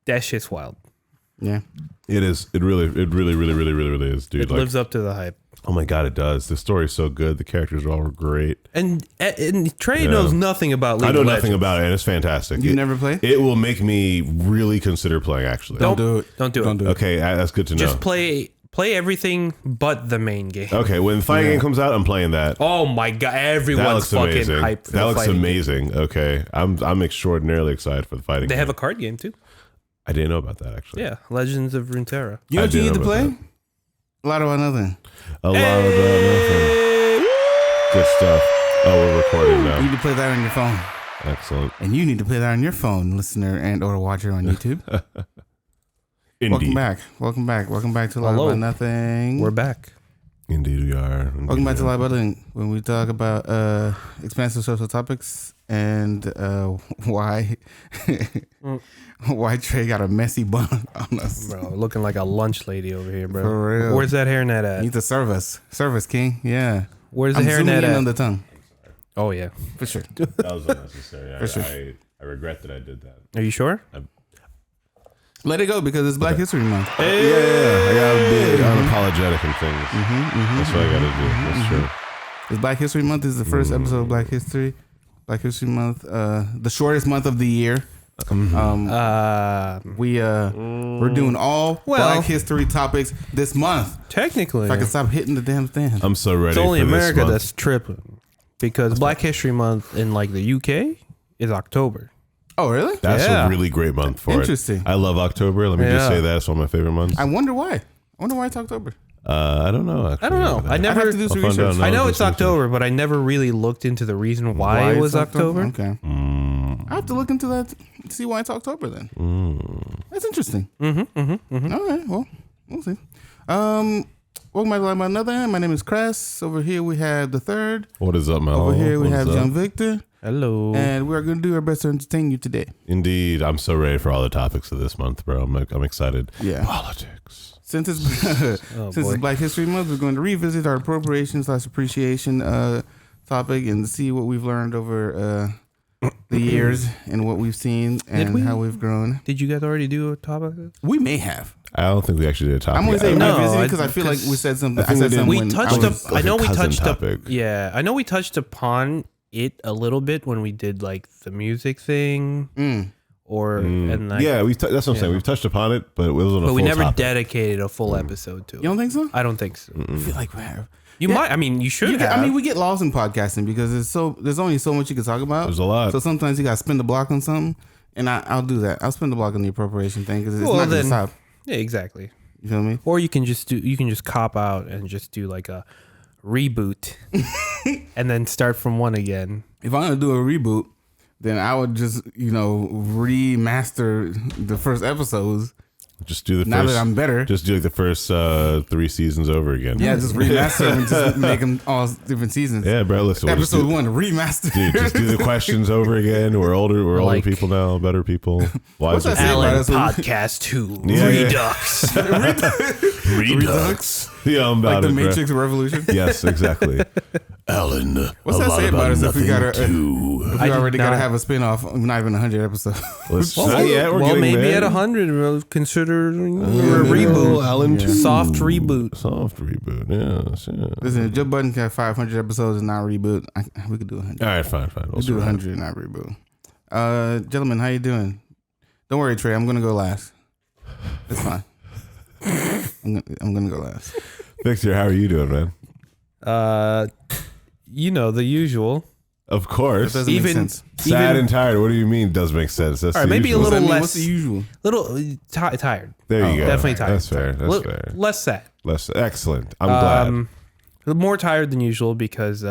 That shit's wild. Yeah. It is. It really is, dude. It lives up to the hype. Oh my God, it does. The story's so good. The characters are all great. And Trey knows nothing about League of Legends. Nothing about it, and it's fantastic. You never play? It will make me really consider playing, actually. Don't do it. Don't do it. Okay, that's good to know. Just play everything but the main game. Okay, when the fighting game comes out, I'm playing that. Oh my God, everyone's fucking amazing. hyped for that the looks fighting amazing. game. Okay, I'm extraordinarily excited for the fighting game. They have a card game too. I didn't know about that, actually. Yeah, Legends of Runeterra. You know what you need to play? That. A lot about nothing. A lot about nothing. Good stuff. Oh, we're recording now. You need to play that on your phone. Excellent. And you need to play that on your phone, listener and or watcher on YouTube. Indeed. Welcome back to A Lot About Nothing. We're back. Indeed we are. Welcome back to A Lot About Nothing, when we talk about expansive social topics and why Trey got a messy bun on us. Bro, looking like a lunch lady over here, bro. For real. Where's that hairnet at? You need to serve us, King. Yeah. Where's the I'm hairnet zooming in at? on the tongue. Oh yeah, For sure. That was unnecessary. For sure. I regret that I did that. Are you sure? Let it go because it's Black History Month. Yeah. I gotta be unapologetic in things. That's what I gotta do. That's true. It's Black History Month. This is the first episode of Black History Month, the shortest month of the year. We're doing all Black History topics this month. Technically, If I can stop hitting the damn stand. I'm so ready. it's only for this America month. that's tripping because Black History Month in like the UK is October. Oh, really? That's Yeah. a really great month for Interesting. it. I love October. Let me just Yeah. say that it's one of my favorite months. I wonder why. I wonder why it's October. I don't know. Actually. I don't know. I never. I have to do some I'll find research. out. I know I'll it's do some October, but I never really looked into the reason why it was it's October. Okay. I have to look into that to see why it's October then. That's interesting. All right. Well, we'll see. Welcome back to my another. My name is Cress. Over here we have the third. What is up, man? Over here we have John Victor. Hello. And we're going to do our best to entertain you today. Indeed, I'm so ready for all the topics of this month, bro. I'm excited. Yeah. Politics. Since it's Black History Month, we're going to revisit our appropriation/appreciation topic and see what we've learned over the years and what we've seen and how we've grown. Did you guys already do a topic? We may have. I don't think we actually did a topic. I'm going to say No, revisit because I feel like we said something. I said something. We touched up. like I know a we cousin touched up. topic. Yeah, I know we touched upon it a little bit when we did like the music thing, and like, Yeah, that's what I'm saying. We've touched upon it, but it wasn't a but full we never topic. dedicated a full episode to it. You don't think so? I don't think so. I feel like we have. You might. I mean, you should have. I mean, we get lost in podcasting because there's only so much you can talk about. There's a lot. So sometimes you got to spend the block on something, and I'll do that. I'll spend the block on the appropriation thing because it's not going to stop. Yeah, exactly. You feel me? Or you can just cop out and just do like a reboot, and then start from one again. If I'm gonna do a reboot, then I would just remaster the first episodes. Just do the Now first. that I'm better, Just do like the first 3 seasons over again. yeah, just remaster them and just make them all different seasons. Yeah, bro. Listen, we'll just Episode do- 1 remaster. Dude, just do the questions over again. We're older. We're older Like- people now. Better people. Wiser that say people. about Alan us? Podcast 2 Yeah, yeah. Redux. Redux. Yeah, I'm Like about the it, bro. Matrix Revolution. Yes, exactly. Alan. What's that say about us if we gotta? If we I did already gotta not- have a spin-off of not even 100 episodes. Not yet. We're getting maybe there. at 100, we'll consider a reboot. Alan too. Soft reboot. Soft reboot. Yes. Yeah. Listen, if Joe Budden can have 500 episodes and not reboot, we could do 100. All right, fine. We'll do 100 and not reboot. Gentlemen, how you doing? Don't worry, Trey. I'm gonna go last. It's fine. I'm gonna go last. Victor, how are you doing, man? The usual. Of course. That doesn't make sense. Sad and tired. What do you mean? Does make sense? That's All right, the maybe a usual. little less. What's the usual? Tired. There you go. Definitely tired. That's fair. That's fair. Less sad. Excellent. I'm glad. More tired than usual because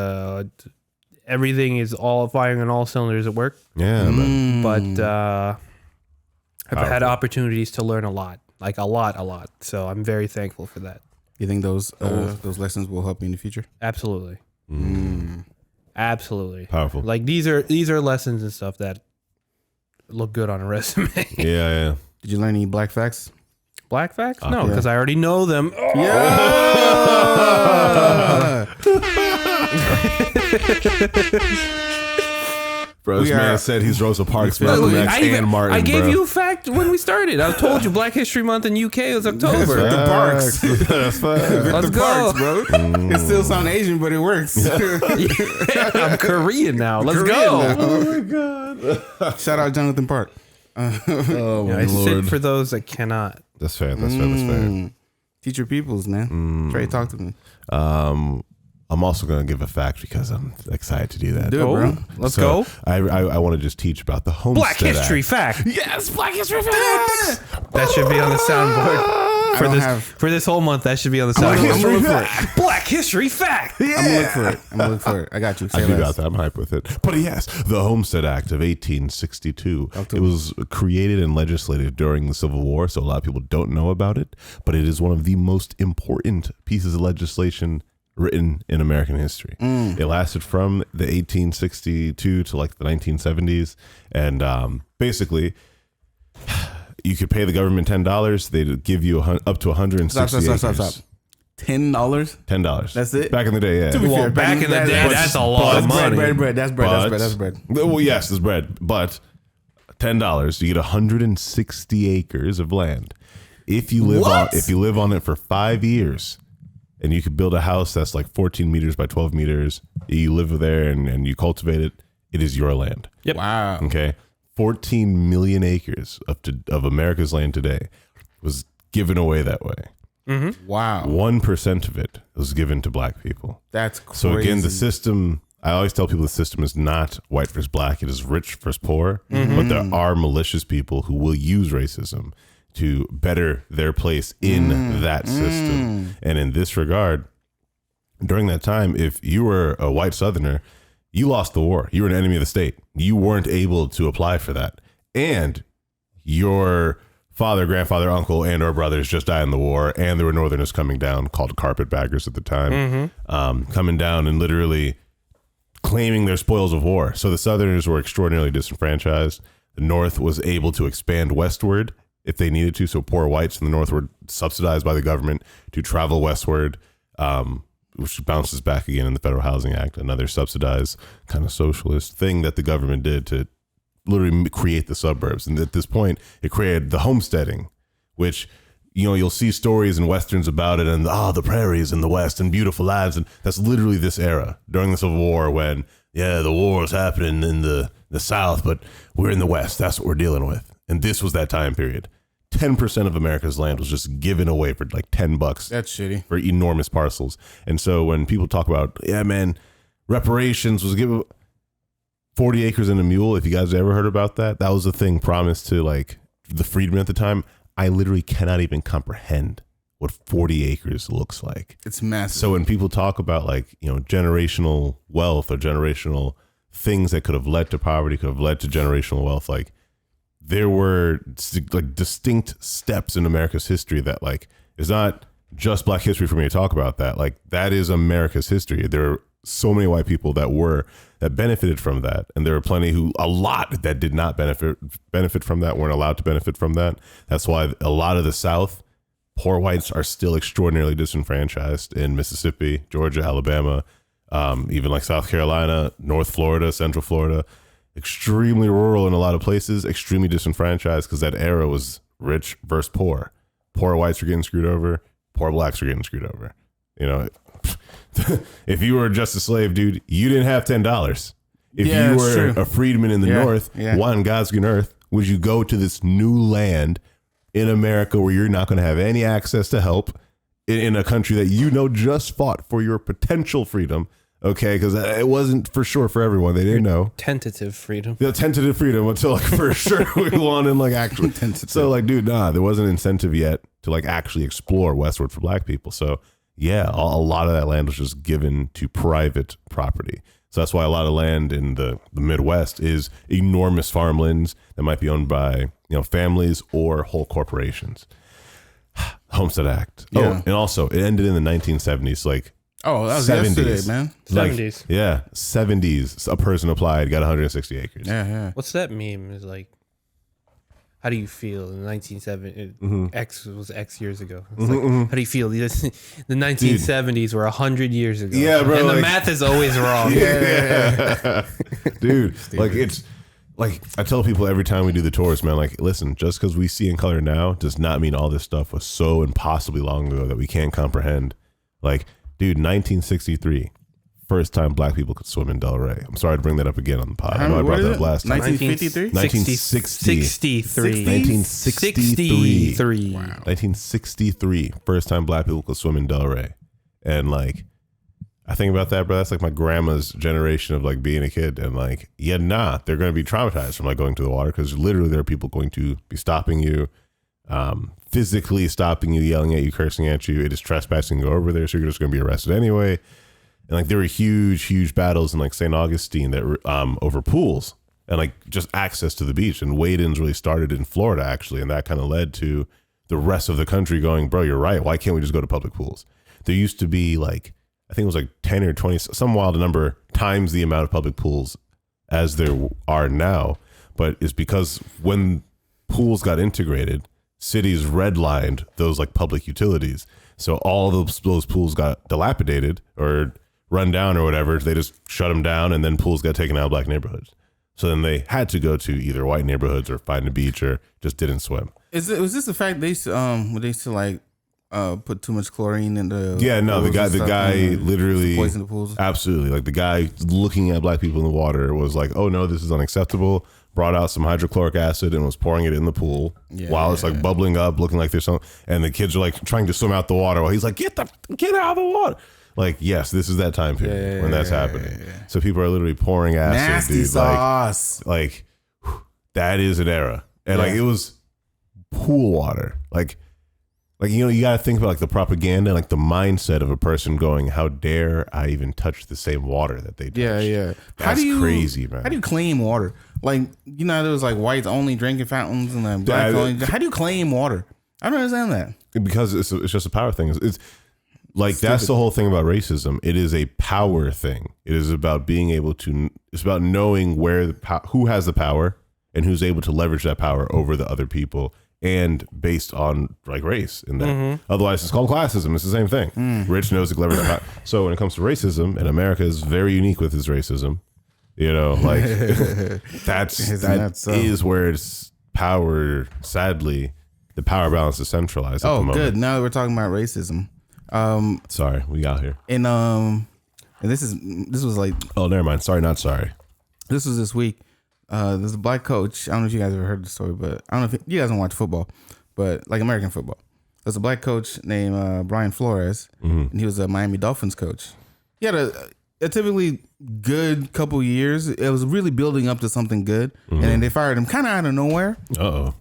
everything is all firing on all cylinders at work. Yeah, man. But I've had opportunities to learn a lot, like a lot. So I'm very thankful for that. You think those lessons will help you in the future? Absolutely. Absolutely. Powerful. Like these are lessons and stuff that look good on a resume. Yeah. Did you learn any black facts? Black facts? No, because I already know them. Bro, this man said he's Rosa Parks, Malcolm X, and Martin. I gave you a fact when we started. I told you Black History Month in UK is October. The Parks. That's fine. Let's go. Parks, bro. It still sounds Asian, but it works. I'm Korean now. Let's go. Oh my god! Shout out Jonathan Park. Oh my I lord! sit for those that cannot. That's fair. That's fair. That's fair. Teach your peoples, man. Trey, talk to me. I'm also going to give a fact because I'm excited to do that. Do it, bro. Let's go. I want to just teach about the Homestead Black History Act. fact. Yes, Black History Facts. That should be on the soundboard for this whole month. That should be on the soundboard. Black History fact. Yeah. I'm gonna look for it. I got you. Say I do less. got that. I'm hyped with it. But yes, the Homestead Act of 1862. It was created and legislated during the Civil War, so a lot of people don't know about it. But it is one of the most important pieces of legislation written in American history. It lasted from the 1862 to like the 1970s, and basically, you could pay the government $10. They'd give you up to 160 acres. Stop. $10? $10. That's it? Back in the day, yeah. To be fair, Back in the day, that's a lot of money. Bread. That's bread. Well, yes, it's bread, but $10, you get 160 acres of land. If you live on it for 5 years, and you could build a house that's like 14 meters by 12 meters, you live there and you cultivate it, it is your land. Yep. Wow. Okay. 14 million acres of America's land today was given away that way. Mm-hmm. Wow. 1% of it was given to black people. That's crazy. So again, the system, I always tell people the system is not white versus black. It is rich versus poor. But there are malicious people who will use racism to better their place in that system. And in this regard, during that time, if you were a white Southerner, you lost the war. You were an enemy of the state. You weren't able to apply for that. And your father, grandfather, uncle, and or brothers just died in the war. And there were Northerners coming down, called carpetbaggers at the time, coming down and literally claiming their spoils of war. So the Southerners were extraordinarily disenfranchised. The North was able to expand westward if they needed to. So poor whites in the North were subsidized by the government to travel westward, which bounces back again in the Federal Housing Act, another subsidized kind of socialist thing that the government did to literally create the suburbs. And at this point, it created the homesteading, which, you know, you'll see stories and Westerns about it and, the prairies in the West and beautiful lives. And that's literally this era during the Civil War when, the war was happening in the South, but we're in the West. That's what we're dealing with. And this was that time period. 10% of America's land was just given away for like $10. That's shitty. For enormous parcels. And so when people talk about, reparations was given 40 acres and a mule. If you guys ever heard about that, that was a thing promised to like the freedmen at the time. I literally cannot even comprehend what 40 acres looks like. It's massive. So when people talk about like, generational wealth or generational things that could have led to poverty, could have led to generational wealth, like, there were like distinct steps in America's history that like is not just Black history for me to talk about that. Like that is America's history. There are so many white people that benefited from that. And there are plenty a lot that did not benefit from that, weren't allowed to benefit from that. That's why a lot of the South, poor whites are still extraordinarily disenfranchised in Mississippi, Georgia, Alabama, even like South Carolina, North Florida, Central Florida. Extremely rural in a lot of places, extremely disenfranchised because that era was rich versus poor. Poor whites were getting screwed over. Poor blacks were getting screwed over. If you were just a slave, dude, you didn't have $10. If you were a freedman in the North, on God's green earth, would you go to this new land in America where you're not going to have any access to help in a country that just fought for your potential freedom? Okay, because it wasn't for sure for everyone. They didn't know. Tentative freedom. Yeah, tentative freedom until like for sure we wanted like actual. So like, dude, there wasn't incentive yet to like actually explore westward for black people. So a lot of that land was just given to private property. So that's why a lot of land in the Midwest is enormous farmlands that might be owned by families or whole corporations. Homestead Act. Yeah. Oh, and also it ended in the 1970s. Like. Oh, that was 70s. Yesterday, man. 70s. Yeah, 70s. A person applied, got 160 acres. Yeah. What's that meme? Is like, how do you feel in 1970? X was X years ago. It's like, how do you feel? The 1970s were 100 years ago. Yeah, bro. And the math is always wrong. Yeah. Dude, like it's like I tell people every time we do the tours, man, like, listen, just because we see in color now does not mean all this stuff was so impossibly long ago that we can't comprehend. Like, dude, 1963, first time black people could swim in Delray. I'm sorry to bring that up again on the pod. I know I brought that up last time. 1953? 1963. Wow. 1963, first time black people could swim in Delray. And like, I think about that, bro. That's like my grandma's generation of like being a kid, and like, they're going to be traumatized from like going to the water, because literally there are people going to be stopping you, physically stopping you, yelling at you, cursing at you. It is trespassing to go over there, so you're just going to be arrested anyway. And like, there were huge battles in like St. Augustine that were over pools and like just access to the beach. And wade-ins really started in Florida actually, and that kind of led to the rest of the country going, bro, you're right. Why can't we just go to public pools? There used to be like, I think it was like 10 or 20, some wild number times the amount of public pools as there are now. But it's because when pools got integrated, cities redlined those like public utilities. So all those pools got dilapidated or run down or whatever. They just shut them down, and then pools got taken out of black neighborhoods. So then they had to go to either white neighborhoods or find a beach or just didn't swim. Was this the fact they used to like put too much chlorine in the the guy literally poison the pools? Absolutely. Like the guy looking at black people in the water was like, oh no, this is unacceptable, brought out some hydrochloric acid and was pouring it in the pool while it's like bubbling up, looking like there's something, and the kids are like trying to swim out the water while he's like, get out of the water. Like, yes, this is that time period when that's happening. So people are literally pouring acid. Nasty dude. sauce. Like that is an era. And like, it was pool water. Like, you got to think about like the propaganda, like the mindset of a person going, how dare I even touch the same water that they touch? Yeah. That's crazy, man. How do you claim water? Like, there was like whites only drinking fountains and then black only. How do you claim water? I don't understand that. Because it's just a power thing. It's like, that's the whole thing about racism. It is a power thing. It is about being able to, it's about knowing who has the power and who's able to leverage that power over the other people, and based on like race in that. Mm-hmm. Otherwise it's called classism. It's the same thing. Rich knows to leverage that power. So when it comes to racism, and America is very unique with its racism, like that is where it's power. Sadly, the power balance is centralized at the moment. Good. Now that we're talking about racism. Sorry, we got here. And this was like, oh, never mind. Sorry, not sorry. This was this week. There's a black coach. I don't know if you guys ever heard the story, but I don't know if you guys don't watch football, but like American football. There's a black coach named Brian Flores, and he was a Miami Dolphins coach. He had a typically good couple years. It was really building up to something good, and then they fired him kind of out of nowhere.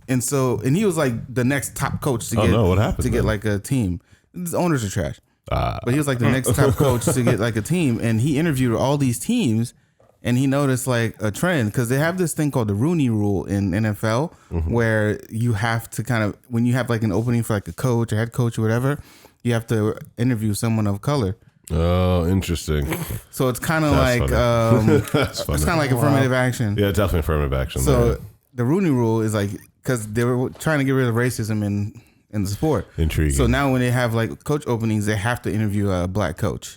And he was like the next top coach to get like a team. His owners are trash, but he was like the next top coach to get like a team, and he interviewed all these teams. And he noticed like a trend, because they have this thing called the Rooney Rule in NFL, where you have to kind of, when you have like an opening for like a coach or head coach or whatever, you have to interview someone of color. Oh, interesting. So it's kind of like it's kind of like affirmative action. Yeah, definitely affirmative action. So the Rooney Rule is like, because they were trying to get rid of racism in the sport. Intriguing. So now when they have like coach openings, they have to interview a black coach.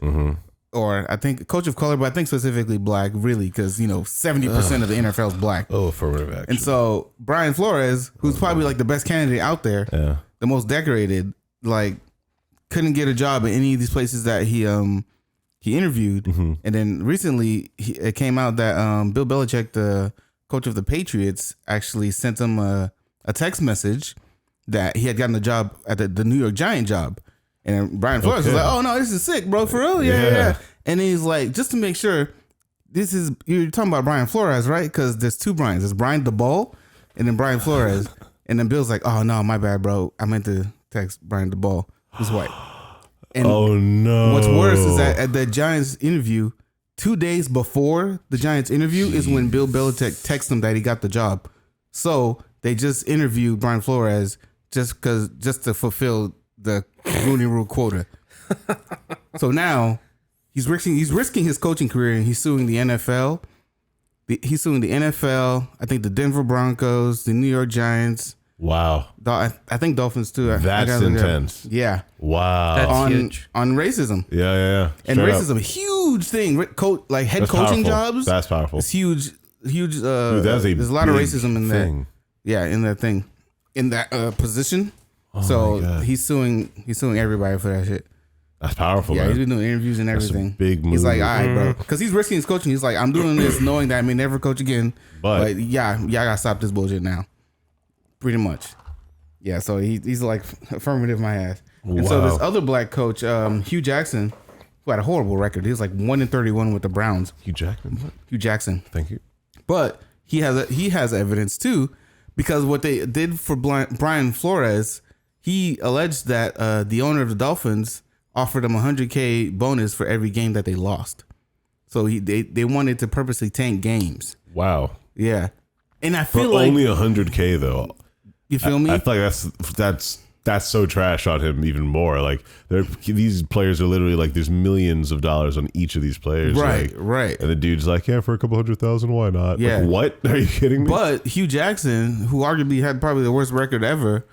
Or I think coach of color, but I think specifically black, really, because 70% of the NFL is black. Oh, affirmative action. And so Brian Flores, who's probably like the best candidate out there, the most decorated, like couldn't get a job at any of these places that he interviewed. And then recently it came out that Bill Belichick, the coach of the Patriots, actually sent him a text message that he had gotten a job at the New York Giant job. And Brian Flores was like, oh, no, this is sick, bro, for real? Yeah. And he's like, just to make sure, you're talking about Brian Flores, right? Because there's two Brians. There's Brian DeBall and then Brian Flores. And then Bill's like, oh, no, my bad, bro. I meant to text Brian DeBall, who's white. And oh, no. What's worse is that at the Giants interview, 2 days before the Giants interview is when Bill Belichick texts him that he got the job. So they just interviewed Brian Flores just to fulfill the Rooney Rule quota. So now he's risking his coaching career, and he's suing the NFL. He's suing the NFL, I think the Denver Broncos, the New York Giants, Wow. I think Dolphins too. That's intense. Yeah. Wow. That's huge. On racism. Yeah. And Straight racism, up. huge thing. Like head That's coaching powerful. jobs. That's powerful. It's huge. Dude, That's there's a lot of big racism in thing. that. Yeah, in that thing, in that position. Oh so my God. he's suing everybody for that shit. That's powerful, Yeah, man. he's been doing interviews and That's a everything. big He's like, move. all right, bro, because he's risking his coaching. He's like, I'm doing this knowing that I may never coach again. But yeah, I gotta stop this bullshit now. Pretty much. Yeah, so he's like affirmative my ass. And so this other black coach, Hugh Jackson, who had a horrible record. He was like 1-31 with the Browns. Hugh Jackman. What? Hugh Jackson. Thank you. But he has evidence too, because what they did for Brian Flores, he alleged that the owner of the Dolphins offered him $100K bonus for every game that they lost. So they wanted to purposely tank games. Wow. Yeah, and I For feel like only $100K though. you feel me. I feel like that's so trash on him even more. Like these players are literally like there's millions of dollars on each of these players. Right, like, right. And the dude's like, yeah, for a couple $100,000, why not? Yeah. Like, what? Are you kidding me? But Hugh Jackson, who arguably had probably the worst record ever,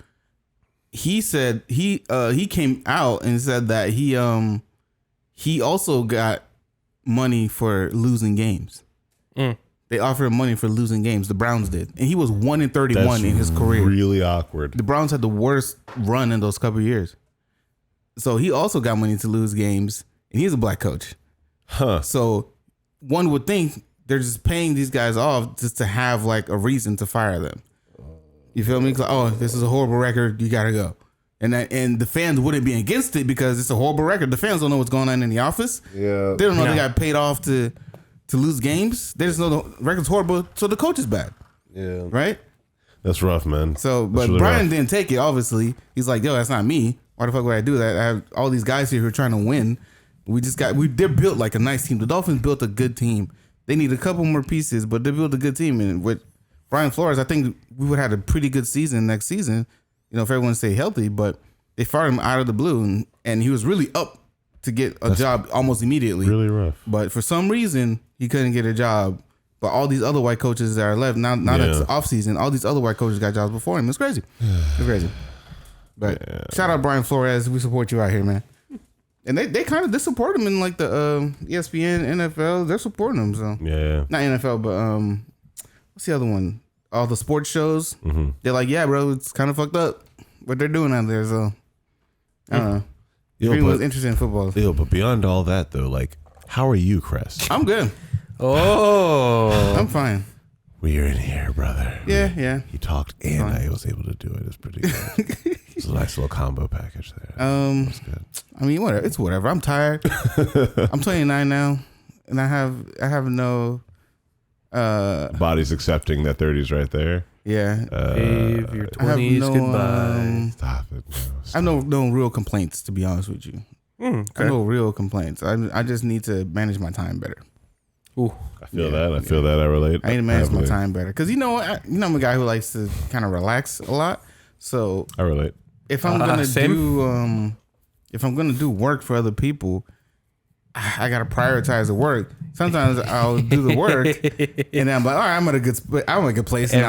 he said he came out and said that he also got money for losing games. They offered him money for losing games. The Browns did, and he was 1-31 in his career. Really awkward. The Browns had the worst run in those couple of years, so he also got money to lose games, and he's a black coach. Huh. So one would think they're just paying these guys off just to have like a reason to fire them. You feel me? Like, oh, this is a horrible record. You gotta go. And the fans wouldn't be against it because it's a horrible record. The fans don't know what's going on in the office. Yeah. They don't know they got paid off to lose games. They just know the record's horrible, so the coach is bad. Yeah. Right? That's rough, man. So, but really Brian rough. didn't take it, obviously. He's like, yo, that's not me. Why the fuck would I do that? I have all these guys here who are trying to win. They're built like a nice team. The Dolphins built a good team. They need a couple more pieces, but they built a good team. And with Brian Flores, I think we would have had a pretty good season next season, if everyone stayed healthy, but they fired him out of the blue, and he was really up to get a job almost immediately. Really rough. But for some reason, he couldn't get a job. But all these other white coaches that are left, now that's off season, all these other white coaches got jobs before him. It's crazy. It's crazy. But shout out Brian Flores. We support you out here, man. And they they support him in like the ESPN, NFL. They're supporting him. So Yeah. not NFL, but what's the other one? All the sports shows. Mm-hmm. They're like, yeah, bro, it's kind of fucked up what they're doing out there. So I don't know. If anyone's interested in football, But beyond all that, though, like, how are you, Crest? I'm good. Oh, I'm fine. We're in here, brother. Yeah. He talked, and I was able to do it. It's pretty good. It's a nice little combo package there. That's good. I mean, whatever. It's whatever. I'm tired. I'm 29 now, and I have no. Body's accepting that 30's right there. Yeah. Wave your I have 20s no. Stop goodbye. it. No, I have no real complaints, to be honest with you. I have no real complaints. I just need to manage my time better. Ooh. I feel that. I feel that. I relate. I need to manage my heavily. time better because I'm a guy who likes to kind of relax a lot. So I relate. if I'm gonna do work for other people, I gotta prioritize the work. Sometimes I'll do the work and then I'm like, all right, I'm at a good place. And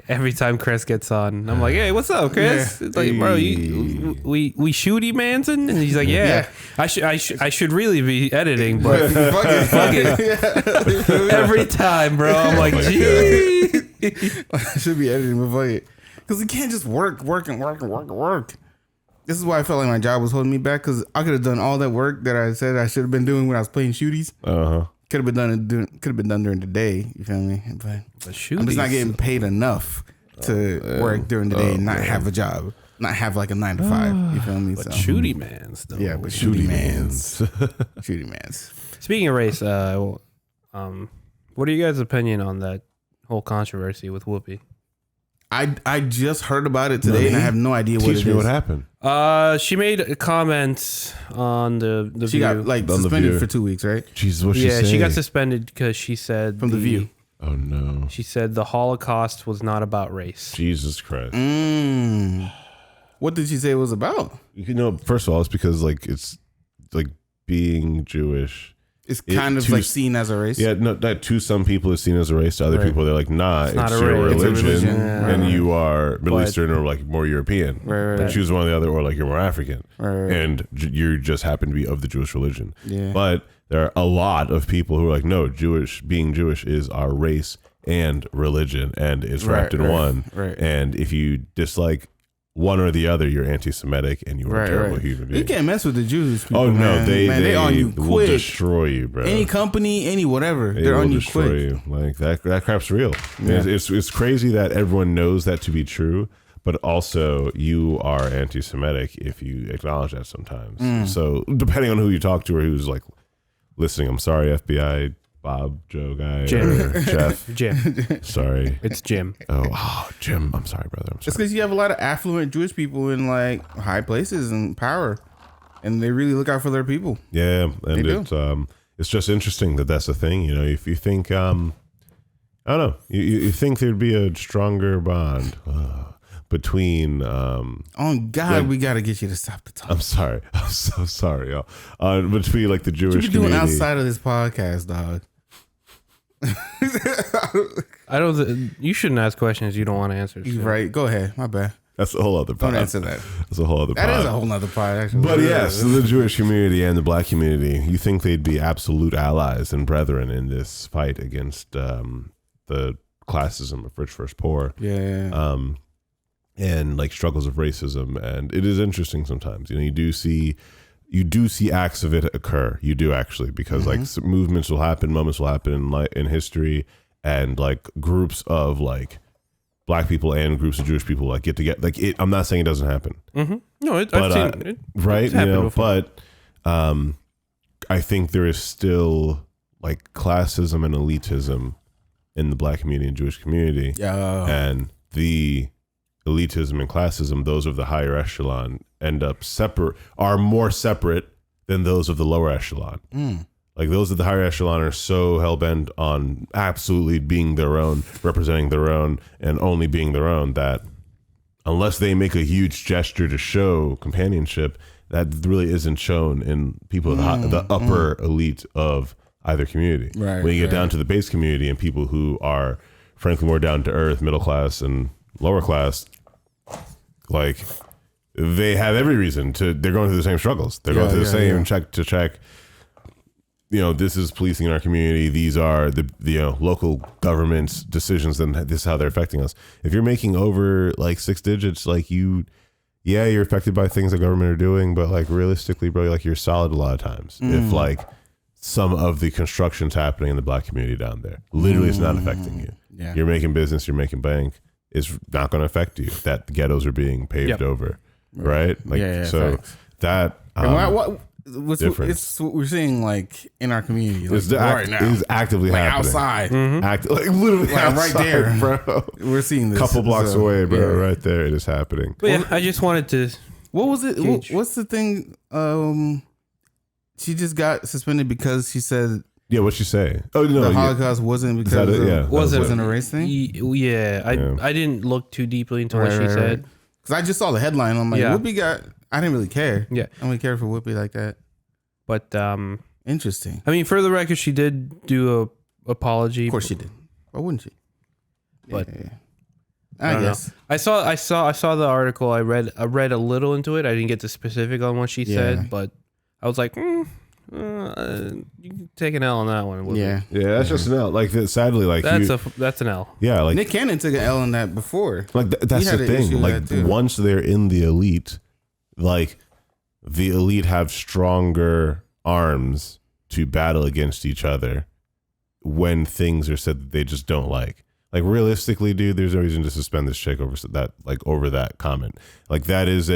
Every time Chris gets on, I'm like, hey, what's up, Chris? Yeah. It's like, bro, we shooty Manson, and he's like, yeah. I should really be editing, but fuck it. Every time, bro, I'm like, gee. I should be editing, but fuck it, because you can't just work. This is why I felt like my job was holding me back, because I could have done all that work that I said I should have been doing when I was playing shooties. Could have been done during the day. You feel me? But I'm just not getting paid enough to work during the day and not have a job, not have like a 9 to 5. You feel me? But shooty mans, though. Yeah, but shooty mans. Shooty mans. Speaking of race, what are you guys' opinion on that whole controversy with Whoopi? I just heard about it today, and I have no idea what it is. Teach me what happened. She made a comment on the She View. got like On The suspended View. for 2 weeks, right? Jesus, what she say? she got suspended because she said From The View. Oh no. She said the Holocaust was not about race. Jesus Christ. What did she say it was about? You know, first of all, it's because like it's like being Jewish It's kind of like seen as a race. Yeah, no, that to some people is seen as a race. To other people, they're like, nah, it's your race. religion, Yeah. and you are Middle Eastern or like more European. Right. Choose one or the other, or like you're more African, Right. and you just happen to be of the Jewish religion. Yeah. But there are a lot of people who are like, no, being Jewish is our race and religion, and it's wrapped in one. Right. And if you dislike one or the other, you're anti-Semitic and you're a terrible human being. You can't mess with the Jews people. Oh no, man. they on you will quick. destroy you, bro. Any company, any whatever, they're on you quick. You. Like that crap's real. Yeah. It's crazy that everyone knows that to be true, but also you are anti-Semitic if you acknowledge that sometimes. So depending on who you talk to or who's like listening, I'm sorry, FBI. Bob, Joe guy, Jim. Jeff, Jim. Sorry, It's Jim. Oh, Jim. I'm sorry, brother. I'm It's sorry. because you have a lot of affluent Jewish people in like high places and power, and they really look out for their people. Yeah, and do. It's just interesting that that's the thing. You know, if you think I don't know, you think there'd be a stronger bond between. Oh God, we gotta get you to stop the talk. I'm sorry. I'm so sorry, y'all. Between like the Jewish What you doing community outside of this podcast, dog? I don't. You shouldn't ask questions you don't want to answer. You're right. Go ahead. My bad. That's a whole other pod. Don't answer that. That's a whole other pod. That is a whole nother pod, actually. But yes, the Jewish community and the Black community, you think they'd be absolute allies and brethren in this fight against the classism of rich versus poor. Yeah. And like struggles of racism. And it is interesting sometimes. You know, you do see acts of it occur. You do actually, because like some movements will happen, moments will happen in history, and like groups of like Black people and groups of Jewish people like get together. Like I'm not saying it doesn't happen. No, I've seen it. Right? It's happened before. But I think there is still like classism and elitism in the Black community and Jewish community. Yeah. And the elitism and classism, those of the higher echelon, are more separate than those of the lower echelon. Like those of the higher echelon are so hell-bent on absolutely being their own, representing their own, and only being their own, that unless they make a huge gesture to show companionship, that really isn't shown in people the upper elite of either community. Right, when you get down to the base community and people who are frankly more down to earth, middle class and lower class, like they have every reason they're going through the same struggles. They're going through the same check. You know, this is policing in our community. These are the local government's decisions, and this is how they're affecting us. If you're making over like 6 digits, like you're affected by things the government are doing, but like realistically, bro, like you're solid a lot of times. If like some of the construction's happening in the Black community down there, literally it's not affecting you. Yeah. You're making business, you're making bank. It's not going to affect you. That the ghettos are being paved over, right? Like facts. that. It's what we're seeing like in our community like, right now. Is actively like happening. Outside. Like literally like outside, right there, bro. We're seeing this. Couple blocks away, bro. Right there, it is happening. But yeah, I just wanted to. What was it? What's the thing? She just got suspended because she said. Yeah, what'd she say? Oh no, the Holocaust wasn't because wasn't a race thing. Yeah, I didn't look too deeply into what she said because I just saw the headline. I'm like, Whoopi got. I didn't really care. Yeah, I don't really care for Whoopi like that. But interesting. I mean, for the record, she did do a apology. Of course, she did. Why wouldn't she? But I guess I saw the article. I read a little into it. I didn't get the specific on what she said, but I was like, you can take an L on that one. Yeah, that's just an L. Like sadly, like that's an L. Yeah, like Nick Cannon took an L on that before. Like that's the thing. Like once they're in the elite, like the elite have stronger arms to battle against each other when things are said that they just don't like. Like realistically, dude, there's no reason to suspend this chick over that. Like over that comment. Like that is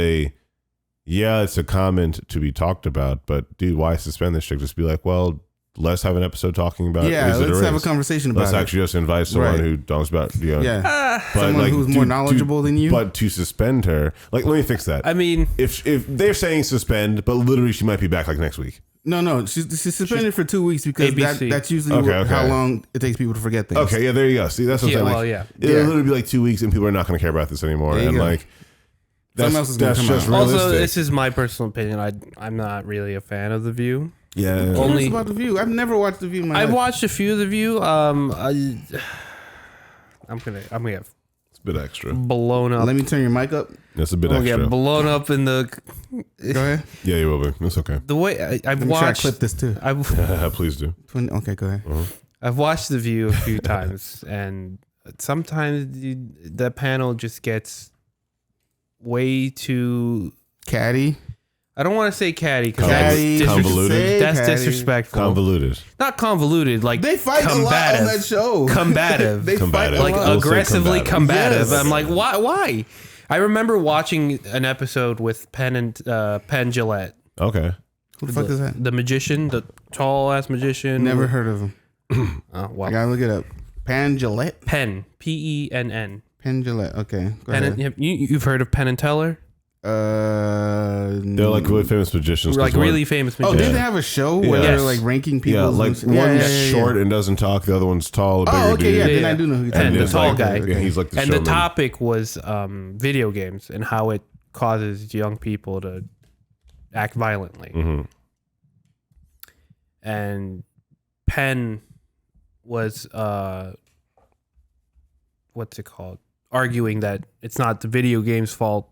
it's a comment to be talked about, but dude, why suspend this chick? Just be like, well, let's have an episode talking about let's have a conversation about let's actually just invite someone who talks about but someone who's more knowledgeable than you. But to suspend her, like, let me fix that. I mean, if they're saying suspend, but literally she might be back like next week. No, she's suspended for 2 weeks because that's usually how long it takes people to forget things. Okay, yeah, there you go. See, that's what I'm saying. It'll literally be like 2 weeks, and people are not going to care about this anymore. And like. Something else is going to come out. Also, this is my personal opinion. I'm not really a fan of The View. Yeah. Only about The View. I've never watched The View. I've watched a few of The View. I'm gonna get It's a bit extra. blown up. Let me turn your mic up. That's a bit I'm extra. gonna get blown up in the. Go ahead. Yeah, you will be. It's okay. The way I've Let me watched. try to clip this too. Please do. Okay, go ahead. I've watched The View a few times, and sometimes the panel just gets way too Catty. I don't want to say catty because Convoluted. that's disrespectful. Convoluted. Not convoluted, like They fight a lot on that show. Combative. They fight a like lot. We'll say aggressively combative. Yes. I'm like, why? I remember watching an episode with Penn Jillette. Okay. Who the fuck is that? The magician, the tall ass magician. Never heard of him. Oh, wow. I gotta look it up. Penn Jillette. Penn, Penn. Penn Jillette. Okay, go Penn, ahead. you've heard of Penn and Teller? They're like really famous magicians. Like really famous Oh, magicians. did they have a show where they're like ranking people? Yeah, like one's short and doesn't talk, the other one's tall, a bigger Oh, okay, yeah. dude. Then I do know who you're Penn, talking the about. tall guy. Yeah, he's like the And showman. the topic was video games and how it causes young people to act violently. Mm-hmm. And Penn was what's it called? Arguing that it's not the video game's fault.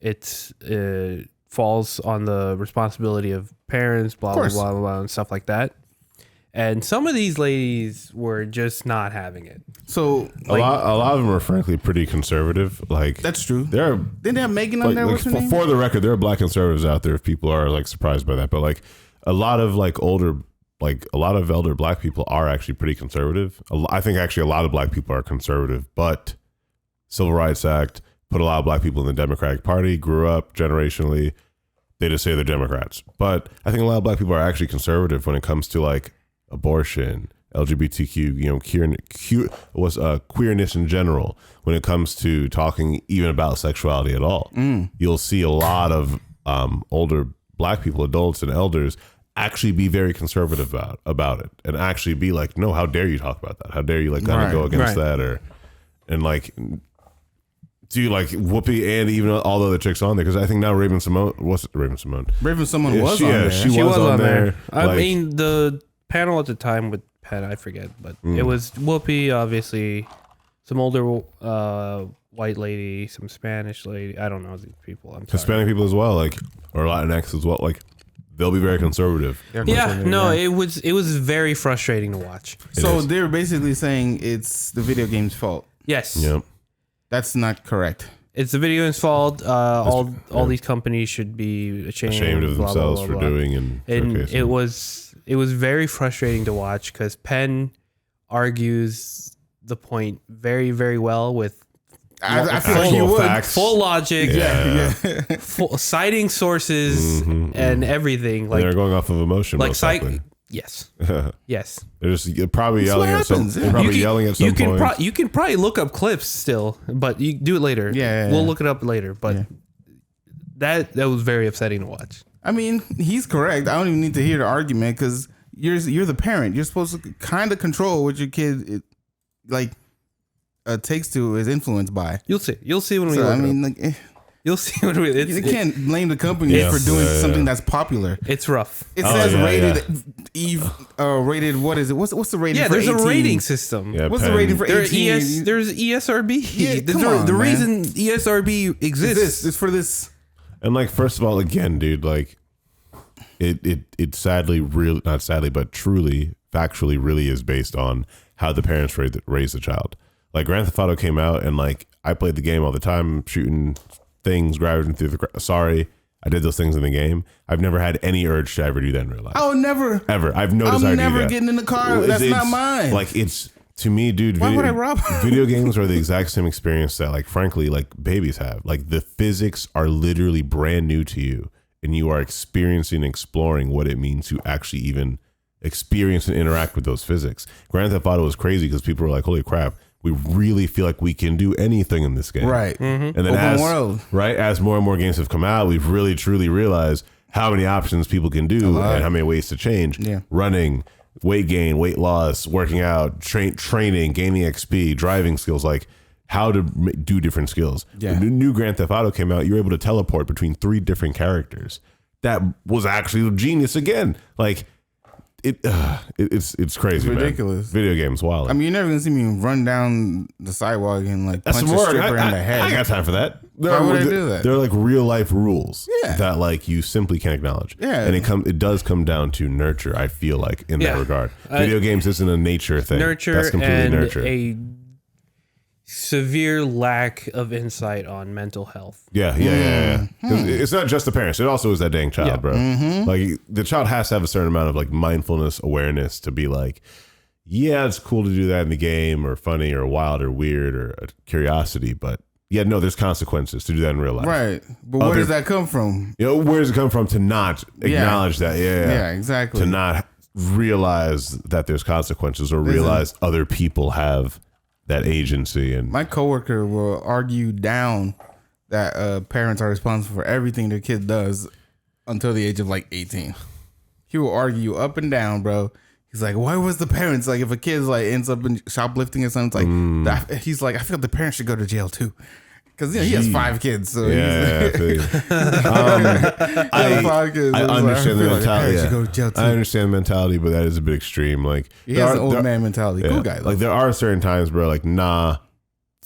It falls on the responsibility of parents, blah blah blah blah, and stuff like that. And some of these ladies were just not having it. So a lot of them are frankly pretty conservative. Like that's true. Didn't they have Megan on there? What's her name? For the record, there are black conservatives out there. If people are like surprised by that, but like a lot of elder black people are actually pretty conservative. I think actually a lot of black people are conservative, but Civil Rights Act put a lot of black people in the Democratic Party, grew up generationally. They just say they're Democrats. But I think a lot of black people are actually conservative when it comes to like abortion, LGBTQ, queerness in general, when it comes to talking even about sexuality at all. You'll see a lot of older black people, adults and elders, actually be very conservative about it and actually be like, no, how dare you talk about that? How dare you like kind of go against that and like do like Whoopi and even all the other chicks on there, because I think now Raven Simone was on there. She was on there. She was on there. I mean, the panel at the time with Penn, I forget, but it was Whoopi, obviously, some older white lady, some Spanish lady. I don't know these people. I'm sorry. Hispanic people as well, like, or Latinx as well. Like, they'll be very conservative. It was very frustrating to watch. So they're basically saying it's the video game's fault. Yes. Yep. That's not correct. It's the video game's fault. All these companies should be ashamed of blah, themselves blah, blah, for blah. doing and it was very frustrating to watch because Penn argues the point very, very well with I feel like you would. facts. full logic, Yeah. full, citing sources and everything. Like they're going off of emotion. like most likely. yes, yes. They're just probably That's yelling what at some. happens, yeah. They're probably yelling at some point. You can probably look up clips still, but you do it later. Yeah. We'll look it up later. But that was very upsetting to watch. I mean, he's correct. I don't even need to hear the argument because you're the parent. You're supposed to kind of control what your kid takes to is influenced by. You'll see. You'll see when we. So, look I it mean, up. like, You'll see when we. you can't blame the company for doing something that's popular. It's rough. It says rated. What is it? What's the rating? Yeah, for there's 18? a rating system. Yeah, What's the Penn- rating for 18? There's ESRB. Yeah, come on, the man. reason ESRB exists. It's for this. And like, first of all, again, dude, like, it sadly, really, not sadly, but truly, factually, really is based on how the parents raise the child. Like, Grand Theft Auto came out, and like, I played the game all the time, shooting things, grabbing through the. Sorry, I did those things in the game. I've never had any urge to ever do that in real life. I would never. Ever. I've no desire to do that. I'm never getting in the car. That's not mine. Like, it's. To me, dude, Why would I rob? video games are the exact same experience that, like, frankly, like babies have. Like, the physics are literally brand new to you, and you are experiencing and exploring what it means to actually even experience and interact with those physics. Grand Theft Auto was crazy because people were like, holy crap, we really feel like we can do anything in this game. Right. And then Open world. as more and more games have come out, we've really, truly realized how many options people can do and how many ways to change. Yeah. Running, weight gain, weight loss, working out, training, gaining XP, driving skills, like how to do different skills. Yeah. When the new Grand Theft Auto came out, you were able to teleport between 3 different characters that was actually genius again. Like it's crazy, It's ridiculous. Man. Video games, wild. I mean, you're never gonna see me run down the sidewalk and like That's punch a stripper in the head. I got time for that. Why would I do that? They're like real life rules Yeah. that like you simply can't acknowledge. Yeah. And it does come down to nurture, I feel like, in that regard. Video games isn't a nature thing. Nurture. That's completely and nurture. a severe lack of insight on mental health. Yeah. 'Cause it's not just the parents. It also is that dang child, bro. Like the child has to have a certain amount of like mindfulness, awareness to be like, yeah, it's cool to do that in the game, or funny, or wild, or weird, or a curiosity, but yeah, no, there's consequences to do that in real life. Right. But where does that come from? You know, where does it come from to not acknowledge that? Yeah, exactly. To not realize that there's consequences, or realize other people have that agency. And my coworker will argue down that parents are responsible for everything their kid does until the age of like 18. He will argue up and down, bro. He's like, why was the parents like, if a kid like ends up in shoplifting or something, it's like he's like, I feel the parents should go to jail too. Because he has 5 kids, so I understand the mentality. I understand the mentality, but that is a bit extreme. Like he has an old man mentality. Cool guy. Like there are certain times where like, nah,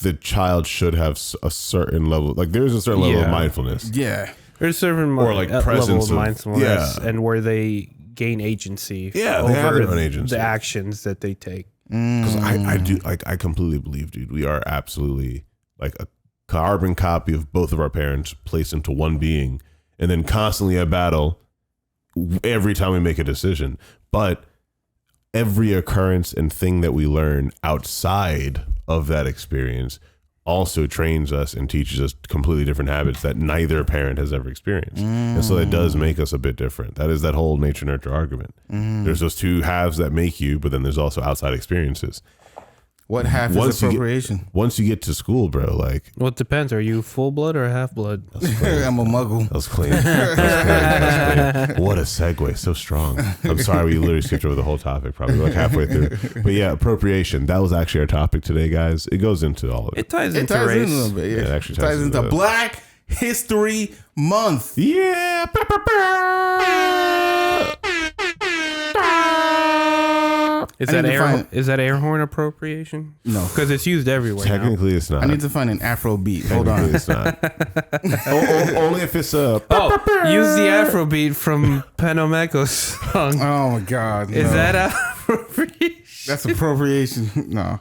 the child should have a certain level. Like there's a certain level of mindfulness. Yeah, there's a certain or like level of mindfulness, and where they gain agency. Yeah, they have their own agency. The actions that they take. Because I do like I completely believe, dude, we are absolutely like a carbon copy of both of our parents placed into one being, and then constantly at battle every time we make a decision. But every occurrence and thing that we learn outside of that experience also trains us and teaches us completely different habits that neither parent has ever experienced. And so it does make us a bit different. That is that whole nature nurture argument. There's those two halves that make you, but then there's also outside experiences. What half is appropriation? Once you get to school, bro, like... Well, it depends. Are you full blood or half blood? I'm a muggle. That was clean. That was clean. What a segue. So strong. I'm sorry we literally skipped over the whole topic, probably like halfway through. But yeah, appropriation. That was actually our topic today, guys. It goes into all of it. It ties into race. In a little bit, yeah. It actually ties into Black History Month. Yeah. Is that air horn appropriation? No, because it's used everywhere. Technically, it's not. I need to find an Afro beat. Hold on, it's not. Only if it's a. Use the Afro beat from Panomeco's song. Oh my God! Is that appropriation? That's appropriation. No.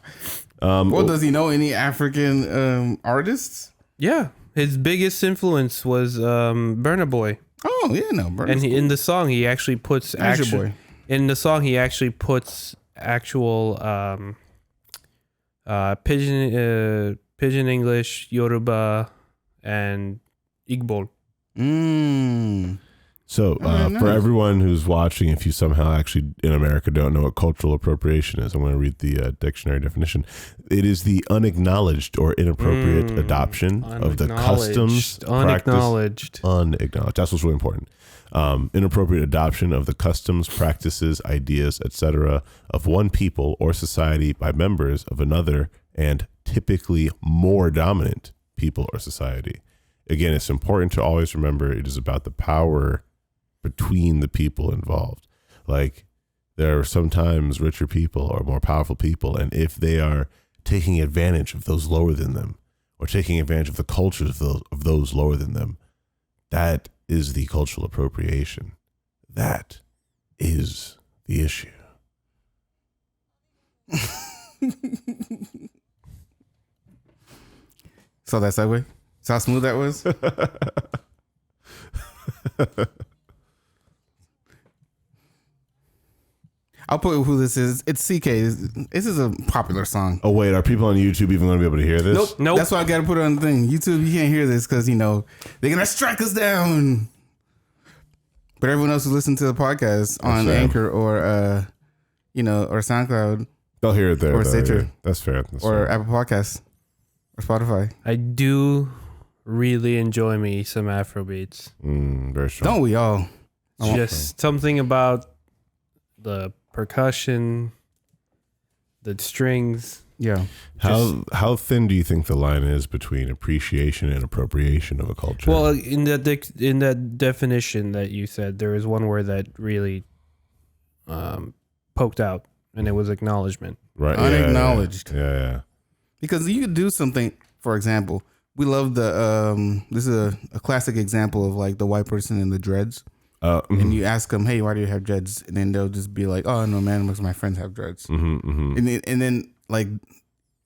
Well, does he know any African artists? Yeah, his biggest influence was Burna Boy. Oh yeah, no. Burna. And in the song, he actually puts actual pidgin English, Yoruba, and Igbo. So nice. For everyone who's watching, if you somehow actually in America don't know what cultural appropriation is, I'm going to read the dictionary definition. It is the unacknowledged or inappropriate adoption of the customs, unacknowledged. That's what's really important. Inappropriate adoption of the customs, practices, ideas, etc. of one people or society by members of another, and typically more dominant people or society. Again, it's important to always remember it is about the power between the people involved. Like there are sometimes richer people or more powerful people, and if they are taking advantage of those lower than them, or taking advantage of the cultures of those lower than them, that is the cultural appropriation. That is the issue. Saw that segue? See how smooth that was? I'll put who this is. It's CK. This is a popular song. Oh, wait. Are people on YouTube even going to be able to hear this? Nope. That's why I got to put it on the thing. YouTube, you can't hear this because, they're going to strike us down. But everyone else who listens to the podcast on Anchor or, or SoundCloud. They'll hear it there. Or Stitcher. Yeah. That's fair. Or Apple Podcasts. Or Spotify. I do really enjoy me some Afrobeats. Very strong. Don't we all? Just something about the percussion, the strings, Yeah. How thin do you think the line is between appreciation and appropriation of a culture? Well, in that definition that you said, there is one word that really poked out, and it was acknowledgement. Right. Unacknowledged. Yeah. Because you could do something, for example, we love this is a classic example of like the white person in the dreads. And you ask them, hey, why do you have dreads? And then they'll just be like, oh, no, man, because my friends have dreads. And then like,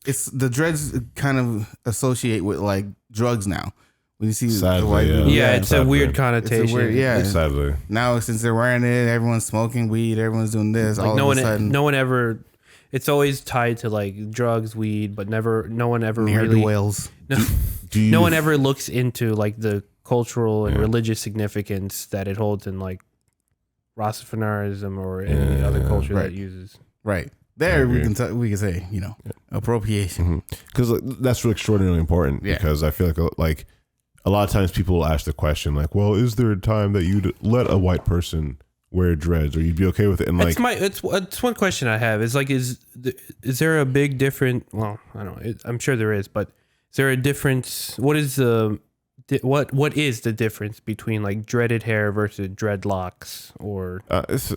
it's the dreads kind of associate with like drugs now. When you see Sadly, the white people, it's a weird connotation. It's a weird, Sadly. Now since they're wearing it, everyone's smoking weed, everyone's doing this. Like all no of a sudden, one ever. It's always tied to like drugs, weed, but no one ever really. Whales. No one ever looks into like the cultural and religious significance that it holds in like Rastafarianism or any other culture that uses. Right. There we can say, appropriation. Because that's really extraordinarily important because I feel like a lot of times people will ask the question like, well, is there a time that you'd let a white person wear dreads or you'd be okay with it? And like, it's one question I have is like, is there a big difference? Well, I don't know. I'm sure there is, but is there a difference? What is the difference between like dreaded hair versus dreadlocks or? It's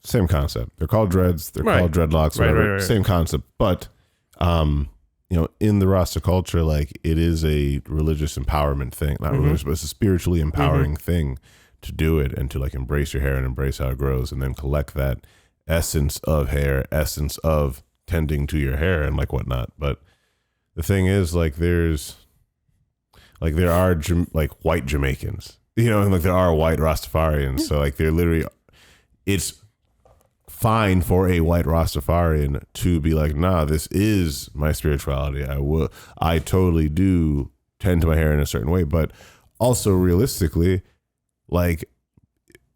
same concept. They're called dreads. They're called dreadlocks. Whatever. Right. Same concept, but in the Rasta culture, like it is a religious empowerment thing. Not religious, but it's a spiritually empowering thing to do it and to like embrace your hair and embrace how it grows and then collect that essence of hair, essence of tending to your hair and like whatnot. But the thing is, like there are like white Jamaicans, and like there are white Rastafarians. So like they're literally, it's fine for a white Rastafarian to be like, nah, this is my spirituality. I totally do tend to my hair in a certain way. But also realistically, like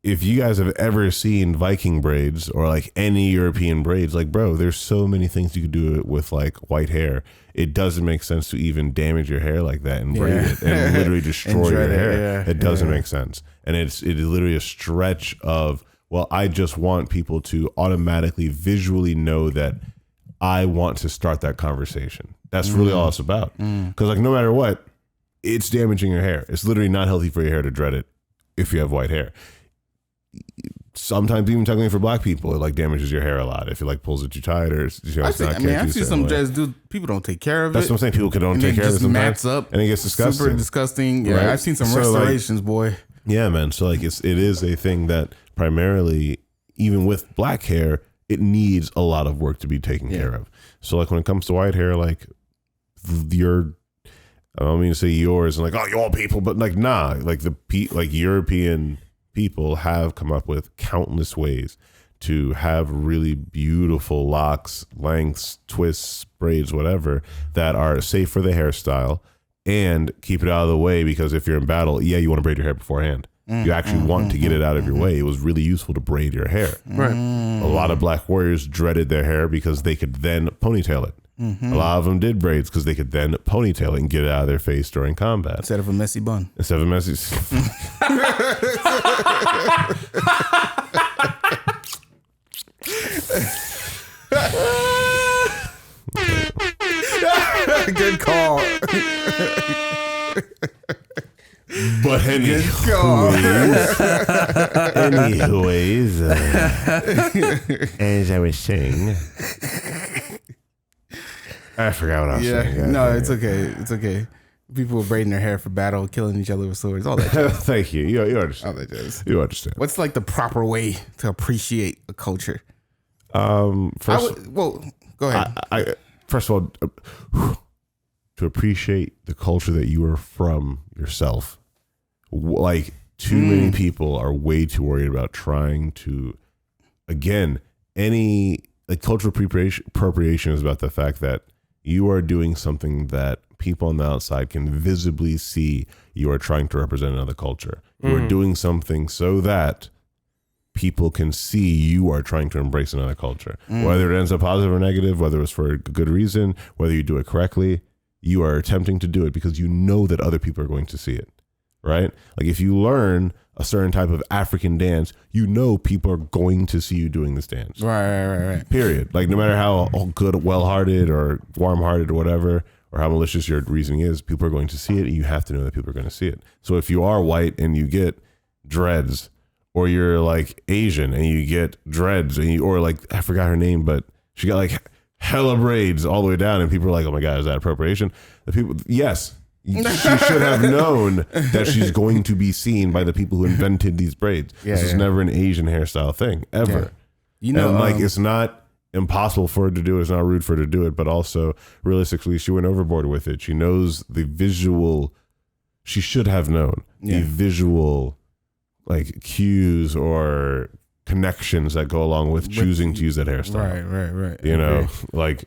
if you guys have ever seen Viking braids or like any European braids, like bro, there's so many things you could do with like white hair. It doesn't make sense to even damage your hair like that and braid it and literally destroy your hair. It doesn't make sense. And it is literally a stretch of, well, I just want people to automatically visually know that I want to start that conversation. That's really all it's about. Because like no matter what, it's damaging your hair. It's literally not healthy for your hair to dread it if you have white hair. Sometimes even technically for black people, it like damages your hair a lot if it like pulls it too tight or I've seen some dreads, dude. People don't take care of it. That's what I'm saying. People don't take care of it sometimes. Mats up and it gets disgusting. Super disgusting. Yeah, right? I've seen some restorations, boy. Yeah, man. So like it is a thing that primarily, even with black hair, it needs a lot of work to be taken care of. So like when it comes to white hair, like I don't mean to say yours and like, oh, your people, but like, nah, like like European people have come up with countless ways to have really beautiful locks, lengths, twists, braids, whatever, that are safe for the hairstyle and keep it out of the way. Because if you're in battle, you want to braid your hair beforehand. You actually want to get it out of your way. It was really useful to braid your hair. Right. A lot of black warriors dreaded their hair because they could then ponytail it. A lot of them did braids because they could then ponytail it and get it out of their face during combat. Instead of a messy bun. Good call. But anyways, as I was saying, I forgot what I was saying. No, it's okay. It's okay. People were braiding their hair for battle, killing each other with swords, all that jazz. Thank you. You understand. All that jazz. You understand. What's like the proper way to appreciate a culture? Go ahead. First of all, to appreciate the culture that you are from yourself. Like too many people are way too worried about trying to, again, any like cultural appropriation is about the fact that you are doing something that people on the outside can visibly see you are trying to represent another culture. You are doing something so that people can see you are trying to embrace another culture. Whether it ends up positive or negative, whether it's for a good reason, whether you do it correctly, you are attempting to do it because you know that other people are going to see it. right? Like if you learn a certain type of African dance, you know people are going to see you doing this dance. Right. Period. Like no matter how good, well-hearted or warm-hearted or whatever, or how malicious your reasoning is, people are going to see it, and you have to know that people are going to see it. So if you are white and you get dreads, or you're like Asian and you get dreads, and or like, I forgot her name, but she got like hella braids all the way down, and people are like, oh my God, is that appropriation? The people, yes, she should have known that she's going to be seen by the people who invented these braids. This is never an Asian hairstyle thing, ever. You know, and like, it's not impossible for her to do it. It's not rude for her to do it, but also realistically, she went overboard with it. She knows the visual, she should have known the visual like cues or connections that go along with choosing to use that hairstyle. Right. You know, like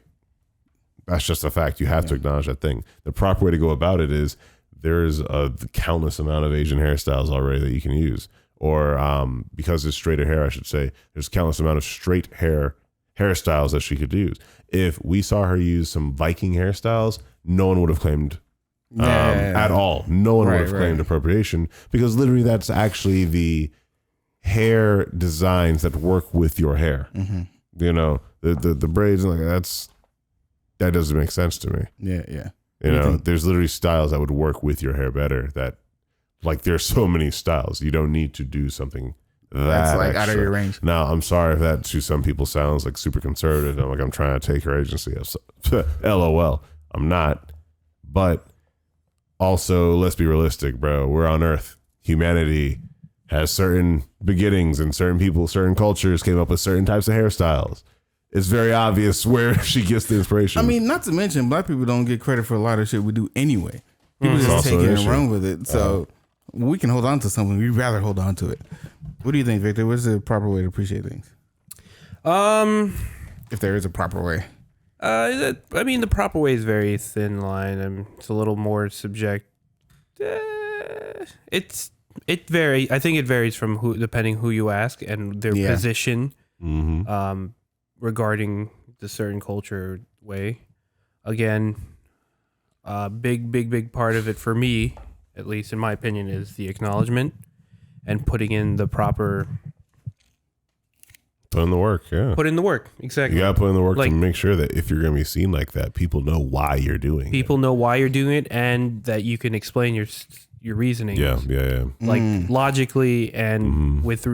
that's just a fact. You have to acknowledge that thing. The proper way to go about it is there's a countless amount of Asian hairstyles already that you can use, or because it's straighter hair, I should say, there's countless amount of straight hairstyles that she could use. If we saw her use some Viking hairstyles, no one would have claimed at all. No one would have claimed appropriation, because literally that's actually the hair designs that work with your hair. You know, the braids, like that doesn't make sense to me. Yeah. You know, there's literally styles that would work with your hair better. That, like, there's so many styles. You don't need to do something that's like out of your range. Now, I'm sorry if that to some people sounds like super conservative. I'm like, I'm trying to take her agency. LOL. I'm not. But also, let's be realistic, bro. We're on Earth. Humanity has certain beginnings, and certain people, certain cultures came up with certain types of hairstyles. It's very obvious where she gets the inspiration. I mean, not to mention, black people don't get credit for a lot of shit we do anyway. People just take it and run with it. So we can hold on to something. We'd rather hold on to it. What do you think, Victor? What's the proper way to appreciate things? If there is a proper way. I mean, the proper way is very thin line. It's a little more subject. It varies. I think it varies from depending who you ask and their position. Regarding the certain culture way. Again, big part of it for me, at least in my opinion, is the acknowledgement and putting in the proper... Put in the work, Put in the work, exactly. You gotta put in the work to make sure that if you're gonna be seen like that, people know why you're doing it. People know why you're doing it, and that you can explain your reasoning. Yeah. Like logically and with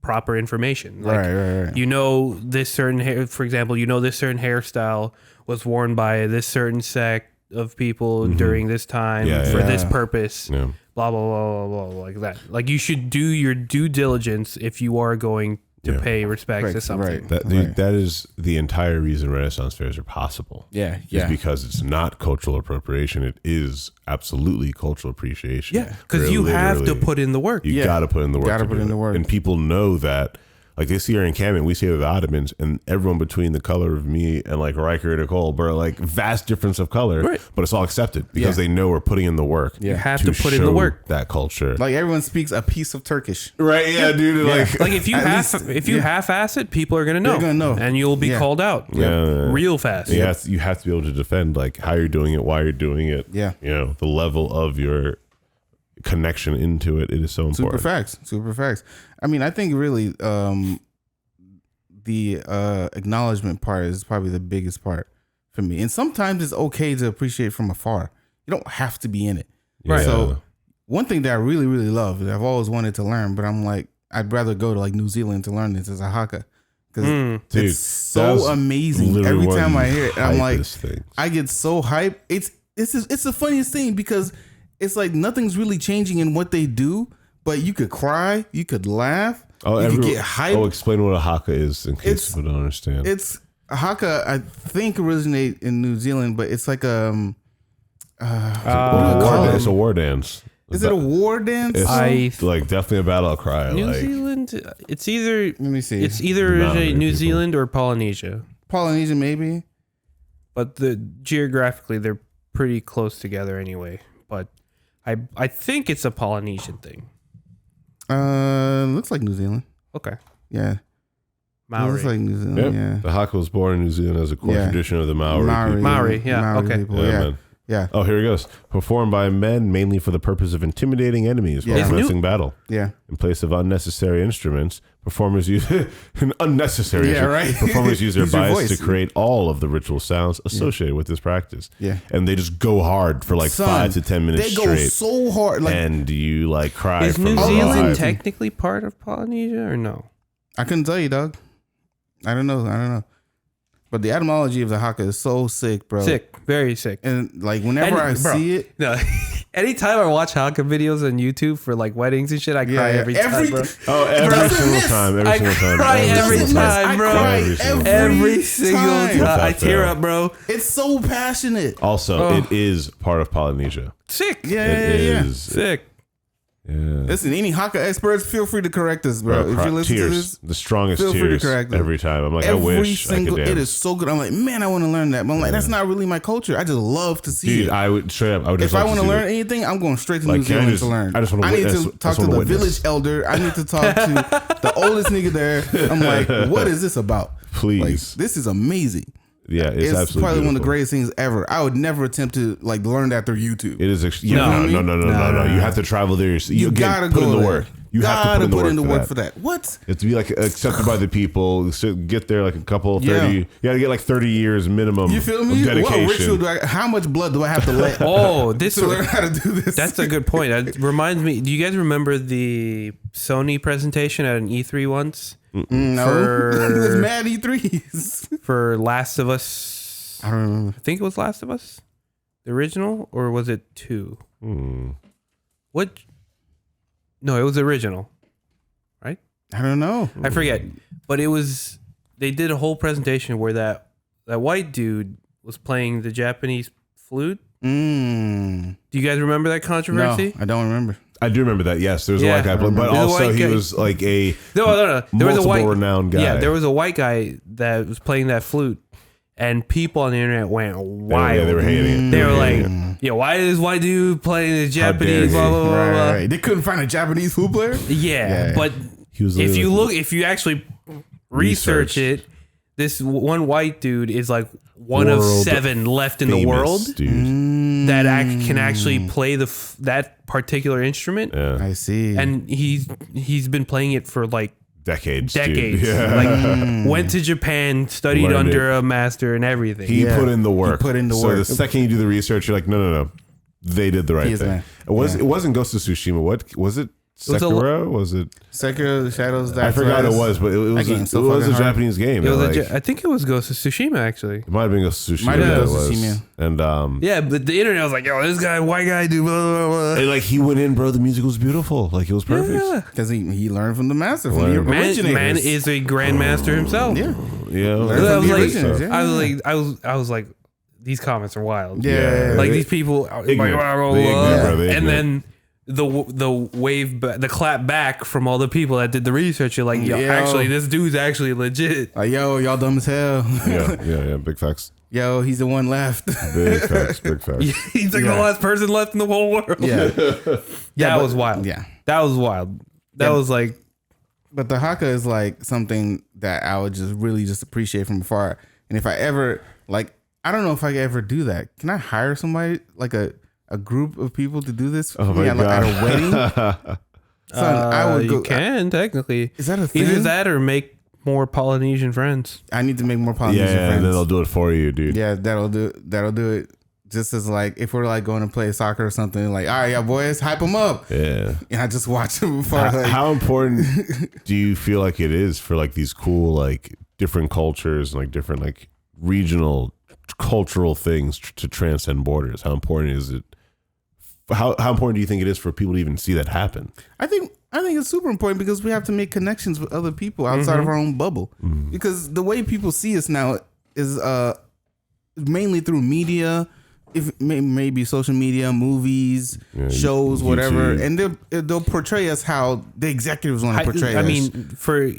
proper information. Like, right. You know, this certain hair, for example, this certain hairstyle was worn by this certain sect of people during this time for this purpose. Yeah. Blah, blah, blah, blah, blah, like that. Like, you should do your due diligence if you are going to pay respect to something. That is the entire reason Renaissance fairs are possible. Yeah. Is because it's not cultural appropriation. It is absolutely cultural appreciation. Yeah, because you have to put in the work. You got to put in the work. And people know that. Like, they see her in encampment, we see her with the Ottomans, and everyone between the color of me and like Riker and Nicole, bro, like vast difference of color, but it's all accepted because they know we're putting in the work. You have to put in the work. That culture. Like, everyone speaks a piece of Turkish. Right, yeah, dude. Like if you half-ass it, people are gonna know. They're gonna know. And you'll be called out real fast. You have to be able to defend like how you're doing it, why you're doing it. Yeah. You know, the level of your connection into it is so important. Super facts. I mean, I think really the acknowledgement part is probably the biggest part for me. And sometimes it's okay to appreciate from afar. You don't have to be in it. Right. So one thing that I really, really love, that I've always wanted to learn, but I'm like, I'd rather go to like New Zealand to learn this, is a haka. Because it's so amazing. Every time I hear it, I'm like, I get so hyped. It's the funniest thing, because it's like nothing's really changing in what they do, but you could cry, you could laugh, you could get hyped. Explain what a haka is in case people don't understand. It's a haka, I think, originate in New Zealand, but it's like it's a war dance. Is it a war dance? It's like definitely a battle cry. New Zealand. It's either. Let me see. It's either New Zealand or Polynesia. Polynesia, maybe. But geographically, they're pretty close together anyway. But I think it's a Polynesian thing. Looks like New Zealand. Okay. Yeah. Maori. Looks like New Zealand. Yeah. The haka was born in New Zealand as a core tradition of the Maori people. Maori. Yeah. Maori okay. People, yeah. Yeah. Oh, here he goes. Performed by men mainly for the purpose of intimidating enemies while commencing battle. Yeah. In place of unnecessary instruments, performers use unnecessary. Yeah, right. Performers use their Use your bias voice. to create all of the ritual sounds associated with this practice. Yeah. And they just go hard for like 5 to 10 minutes They go straight. so hard. Like, And you like cry Is from New the Zealand vibe. technically part of Polynesia or no? I couldn't tell you, dog. I don't know. But the etymology of the haka is so sick, bro. Sick, very sick. And like whenever I see it, No, anytime I watch Haka videos on YouTube for like weddings and shit, I cry every time, bro. Oh, every single miss. time. I cry every time, bro. Every single time. I tear up, bro. It's so passionate. Also, it is part of Polynesia. Sick. It Yeah. is. Sick. Yeah. Listen, any haka experts, feel free to correct us, bro. If you listen to tears, this, the strongest feel free to tears correct us. every time. I'm like, every I wish single, I could it dance. is so good. I'm like, man, I want to learn that. But I'm like, that's not really my culture. I just love to see Dude, it. I would straight up. I would just If I want to learn anything, I'm going straight to Like, New can I Zealand just- to learn. I just wanna need witness- to I talk just to wanna the witness. village elder. I need to talk to the oldest nigga there. I'm like, what is this about? Please. Like, this is amazing. Yeah, it's absolutely probably one of the beautiful. greatest things ever. I would never attempt to like learn that through YouTube. It is. No. No. You have to travel there. You gotta put go in the there. work. You have to put in the work for that. What? It's to be like accepted by the people. So get there like a couple 30. Yeah. You got to get like 30 years minimum. You feel me? Of dedication. What ritual do I? How much blood do I have to let? Oh, this to learn how to do this. That's a good point. It reminds me. Do you guys remember the Sony presentation at an E3 once no. It was mad E3s. for Last of Us? I don't remember. I think it was Last of Us, the original, or was it 2? What? No, it was the original, right? I don't know. I forget, but it was. They did a whole presentation where that white dude was playing the Japanese flute. Do you guys remember that controversy? No, I don't remember. I do remember that. Yes, there's a Yeah. white guy, but There's a also white he guy. was like a No. There was a white renowned guy. Yeah, there was a white guy that was playing that flute, and people on the internet went wild. Yeah, they were hating it. They were like, "Yeah, why is this white dude playing the Japanese?" he? Blah blah blah blah. blah. Right. They couldn't find a Japanese flute player. Yeah, but He was if literally- you actually research it, this one white dude is like one of World 7 left in the famous world dude. that can actually play that particular instrument, Yeah. I see. and he's been playing it for like Decades. decades. Dude. Yeah. Like went to Japan, studied Learned under it. a master and everything. He put in the work. put in the so work. the second you do the research, you're like, no. They did the right is thing. man. It wasn't Ghost of Tsushima. What was it? was a- Sekiro? Was it? Sekiro, the Shadows. I forgot it was, but it was game's so it was a fucking hard. Japanese game. It was like, I think it was Ghost of Tsushima actually. it might have been Ghost of Tsushima. Might have been that Ghost of was. Tsushima. And Yeah, but the internet was like, "Yo, this guy, white guy, dude." Blah, blah, blah. and like he went in, bro. The music was beautiful. Like it was perfect. Yeah. Because he learned from the master, from the Learned. originators. Man is a grandmaster himself. Yeah. Yeah. Learn I from was the like, originals, yeah. I was like, these comments are wild. Yeah. Like these people, are like, Ignorant. blah, blah, They blah, ignorant, bro. They and ignorant. then the clap back from all the people that did the research. You're like, yo, Yo. actually, this dude's actually legit. Like, yo, y'all dumb as hell. Yeah. Big facts. Yo, he's the one left. Big facts. Big facts. He's like the last person left in the whole world. Yeah. That was wild. Yeah. That was wild. That was like, But the haka is like something that I would just really just appreciate from afar. And if I ever I don't know if I could ever do that. Can I hire somebody like a group of people to do this for Oh me my at God. a wedding? Son, I would go. you can technically. Is that a thing? Either that or make more Polynesian friends. I need to make more Polynesian Yeah, friends. and then they'll do it for you, dude. Yeah, that'll do it. Just as like if we're like going to play soccer or something, like, all right, y'all boys, hype them up. Yeah. And I just watch them before. How important do you feel like it is for like these cool like different cultures and like different like regional cultural things to transcend borders? How important is it? How important do you think it is for people to even see that happen? I think it's super important because we have to make connections with other people outside of our own bubble. Because the way people see us now is mainly through media, if maybe social media, movies, shows, whatever, YouTube. and they'll portray us how the executives want to portray us. I mean,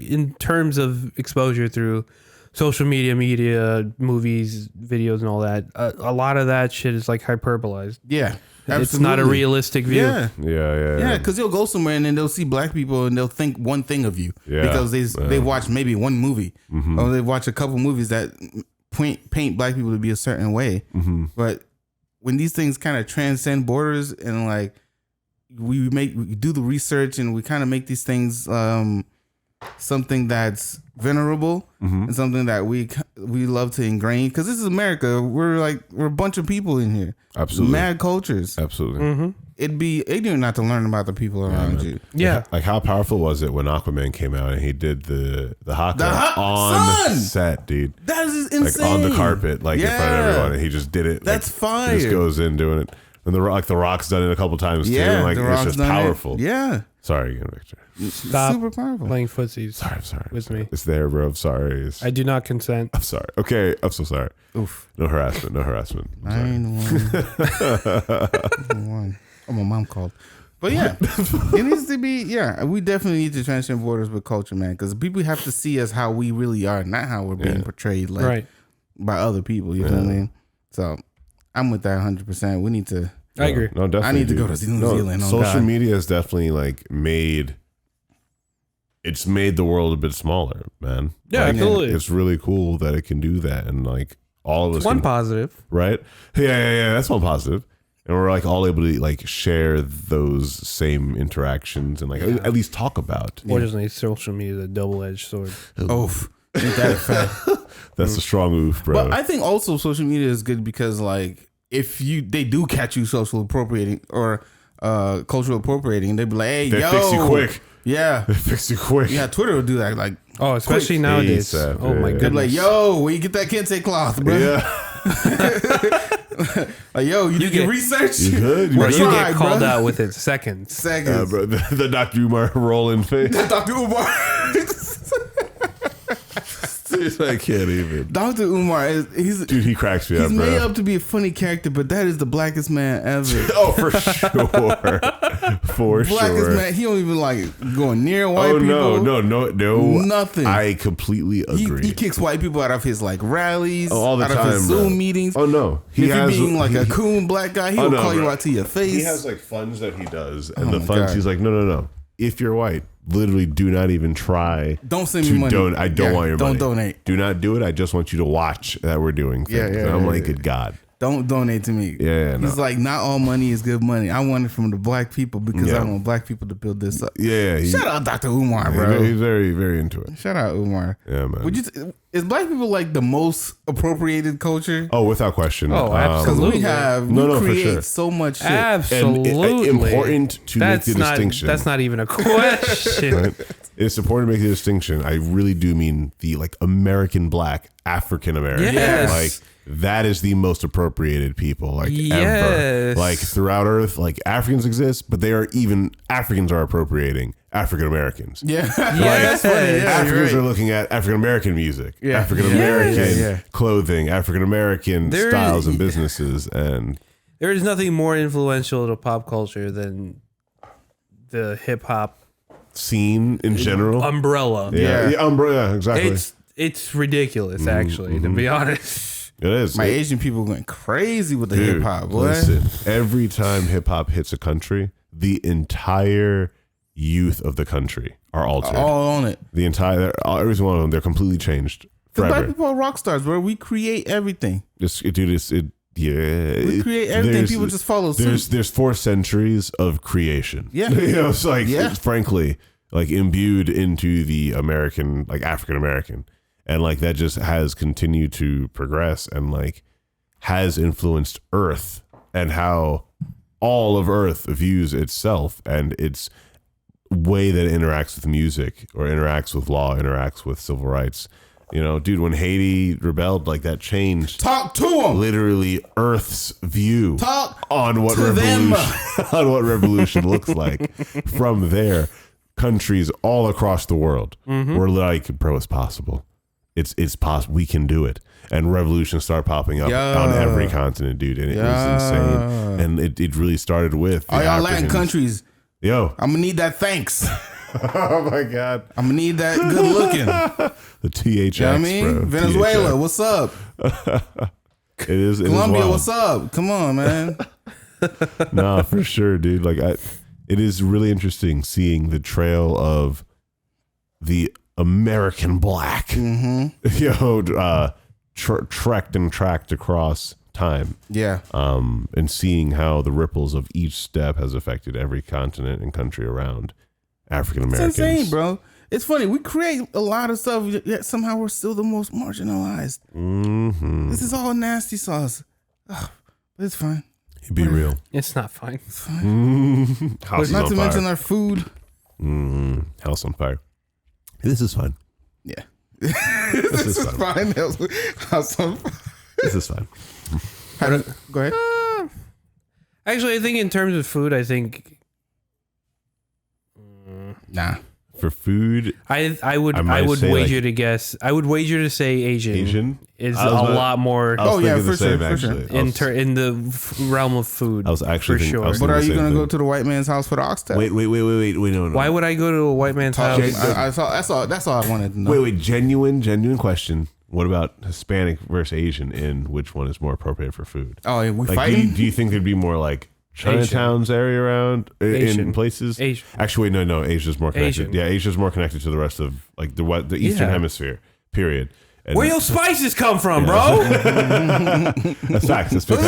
in terms of exposure through social media, movies, videos, and all that, a lot of that shit is like hyperbolized. yeah, It's not a realistic view. Yeah. Yeah. Because you'll go somewhere and then they'll see black people and they'll think one thing of you because they watch maybe one movie or they watch a couple movies that paint black people to be a certain way. But when these things kind of transcend borders and like we do the research and we kind of make these things something that's venerable and something that we love to ingrain, because this is America. We're a bunch of people in here. Absolutely. Mad cultures. Absolutely. It'd be ignorant not to learn about the people around you. Yeah. Like how powerful was it when Aquaman came out and he did the haka on set, dude? That is insane. Like on the carpet, like in front of everyone, and he just did it. That's fire. He just goes in doing it. And the Rock's done it a couple times too. And like it's just powerful. Yeah. Sorry again, Victor. Stop super powerful. playing footsies. Sorry. With me. It's there, bro. I'm sorry. I do not consent. I'm sorry. Okay, I'm so sorry. Oof. No harassment. I ain't the one. Oh, my mom called. But yeah, it needs to be, we definitely need to transcend borders with culture, man, because people have to see us how we really are, not how we're being portrayed by other people, you know what I mean? So I'm with that 100%. We need to. I agree. No, definitely. I need to go to New Zealand. Social media has definitely like made the world a bit smaller, man. Yeah, like, absolutely. It's really cool that it can do that, and like all of us. One positive, right? Yeah. That's one positive, and we're like all able to like share those same interactions and like at least talk about. Fortunately, social media is a double-edged sword. Oof. Ain't that a fact? That's a strong oof, bro. But I think also social media is good because like if they do catch you social appropriating or cultural appropriating, they'd be like, hey, they fix you quick. Yeah. They fix you quick. Yeah, Twitter will do that. Like, especially quick. Nowadays. ASAP, oh my goodness. Like, yo, where you get that kente cloth, bro? Yeah. Like, yo, you did your research? You good? You get called out within seconds. Bro, the Dr. Umar rolling face. Dr. Umar. I can't even. Dr. Umar dude, he cracks me up, He's bro. made up to be a funny character, but that is the blackest man ever. Oh, for sure. Blackest man. He don't even like going near white people. No. Nothing. I completely agree. He kicks white people out of his like rallies, all the out time, of his Zoom meetings. Oh no. If you're being like a coon black guy, he'll call you out to your face. He has like funds that he does, and the funds he's like, no. If you're white, literally do not even try. Don't send me money. I don't want your money. Don't donate. Do not do it. I just want you to watch that we're doing things. And I'm like, good God. Don't donate to me. Yeah, He's like, not all money is good money. I want it from the black people because I want black people to build this up. Yeah. Shout out Dr. Umar, bro. He's very, very into it. Shout out Umar. Yeah, man. Is black people like the most appropriated culture? Oh, without question. Oh, absolutely. We create so much shit. Absolutely. And important to make the distinction. That's not even a question. Right? It's important to make the distinction. I really do mean the like American black, African American. Yes. Like that is the most appropriated people like ever. Like throughout Earth, like Africans exist, but Africans are appropriating African Americans. Yeah. That's funny. Yeah, Africans are looking at African American music, African American clothing, African American styles and businesses, and there is nothing more influential to pop culture than the hip hop scene in general. Umbrella. Umbrella, exactly. It's ridiculous, actually, to be honest. It is. My Asian people going crazy with the hip hop. Listen, every time hip hop hits a country, the entire youth of the country are altered. All on it. Every single one of them, they're completely changed forever. Black people are rock stars, bro. We create everything. We create everything. People just follow suit. There's 4 centuries of creation. Yeah. It's like, it's frankly, like imbued into the American, like African American. And like that just has continued to progress and like has influenced Earth and how all of Earth views itself and its way that it interacts with music or interacts with law, interacts with civil rights. You know, dude, when Haiti rebelled, like that changed. Talk to them. Literally, Earth's view on what revolution looks like. From there, countries all across the world were like, "Bro, it's possible. It's possible. We can do it." And revolutions start popping up on every continent, dude, and it was insane. And it really started with all y'all Latin countries. Yo, I'm gonna need that thanks. Oh my God, I'm gonna need that good looking. The THX, you know what I mean? bro. Venezuela, THX. What's up? It is Colombia, what's up? Come on, man. Nah, for sure, dude. Like, it is really interesting seeing the trail of the American black, trekked and tracked across time. Yeah. And seeing how the ripples of each step has affected every continent and country around African Americans. It's insane, bro. It's funny. We create a lot of stuff, yet somehow we're still the most marginalized. Mm-hmm. This is all nasty sauce. Ugh, but it's fine. Be real. It's not fine. It's fine. House Not on to fire. mention our food. House on fire. This is fine. Yeah. This is fine. House on fire. This is fine. Go ahead. Actually, I think in terms of food, I think Nah. For food, I would say, wager like, to guess. I would wager to say Asian is I a was about- lot more I was Oh, yeah, thinking the for same, sure, for sure. actually. in the realm of food. I was actually for thinking- sure. I was But are you the same going to go thing. to the white man's house for the oxtail? Wait, no. Why would I go to a white man's house? I saw. That's all I wanted to know. Wait, genuine question. What about Hispanic versus Asian in which one is more appropriate for food? Oh, we Like, fighting? do you think there'd be more like Chinatown's area around in Asian. places? Asian. Actually, no. Asia's more connected. Asian. Yeah, Asia's more connected to the rest of like the Eastern Yeah. Hemisphere. Period. And Where your spices come from, bro? that's facts. That's big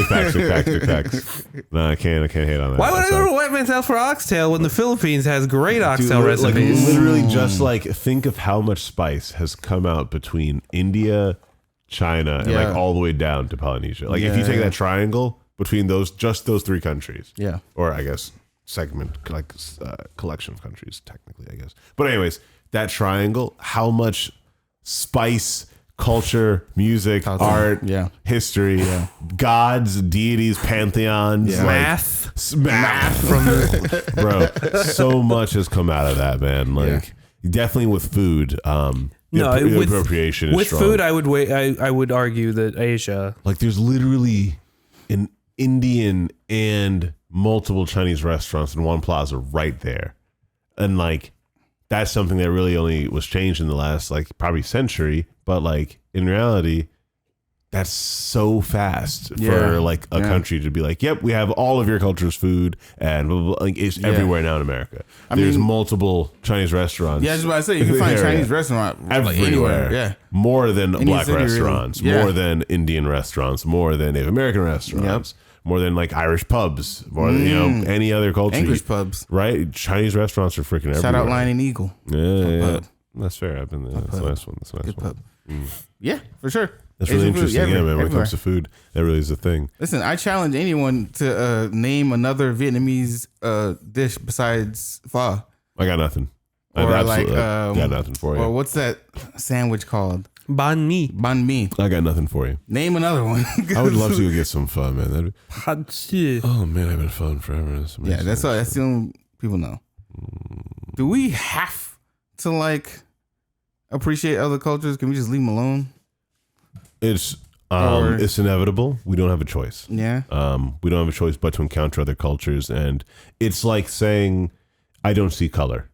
facts. No, I can't hate on that. Why would I That's go to a facts. white man's house for oxtail when the Philippines has great Dude, oxtail like recipes? literally just like think of how much spice has come out between India, China, and Yeah. like all the way down to Polynesia. Like if you take that triangle between those three countries, Yeah. or I guess collection of countries technically, I guess. But anyways, that triangle, how much spice, culture, music, art, history, gods, deities, pantheons, math from bro, so much has come out of that, man. Like definitely with food. The appropriation is with strong. food. I would argue that Asia. Like there's literally an Indian and multiple Chinese restaurants in one plaza right there, and like that's something that really only was changed in the last like probably century, but like in reality that's so fast for like a country to be like, yep, we have all of your culture's food and blah, blah, blah. Like it's everywhere now in America. There's multiple Chinese restaurants. Yeah, I was about to say you can find Chinese restaurant everywhere. Like anywhere. Yeah, More than black city, really. restaurants, Yeah. more than Indian restaurants, more than Native American restaurants, more than like Irish pubs, more than any other culture. English pubs, right? Chinese restaurants are freaking everywhere. Shout out Lion and Eagle. Yeah. That's fair. I've been there. That's the nice one. That's the nice Good one. pub. Yeah, for sure. That's really Asian food, interesting. Yeah, man. When it everywhere. comes to food, that really is a thing. Listen, I challenge anyone to name another Vietnamese dish besides pho. I got nothing. Or I've like, absolutely got nothing for you. Or what's that sandwich called? Banh mi. Banh mi. I got nothing for you. Name another one. I would love to go get some fun, man. Pad see. Oh man, I've been fun forever. That's Yeah, amazing. that's the only people know. Do we have to like appreciate other cultures? Can we just leave them alone? It's inevitable. We don't have a choice. Yeah. We don't have a choice but to encounter other cultures, and it's like saying, "I don't see color."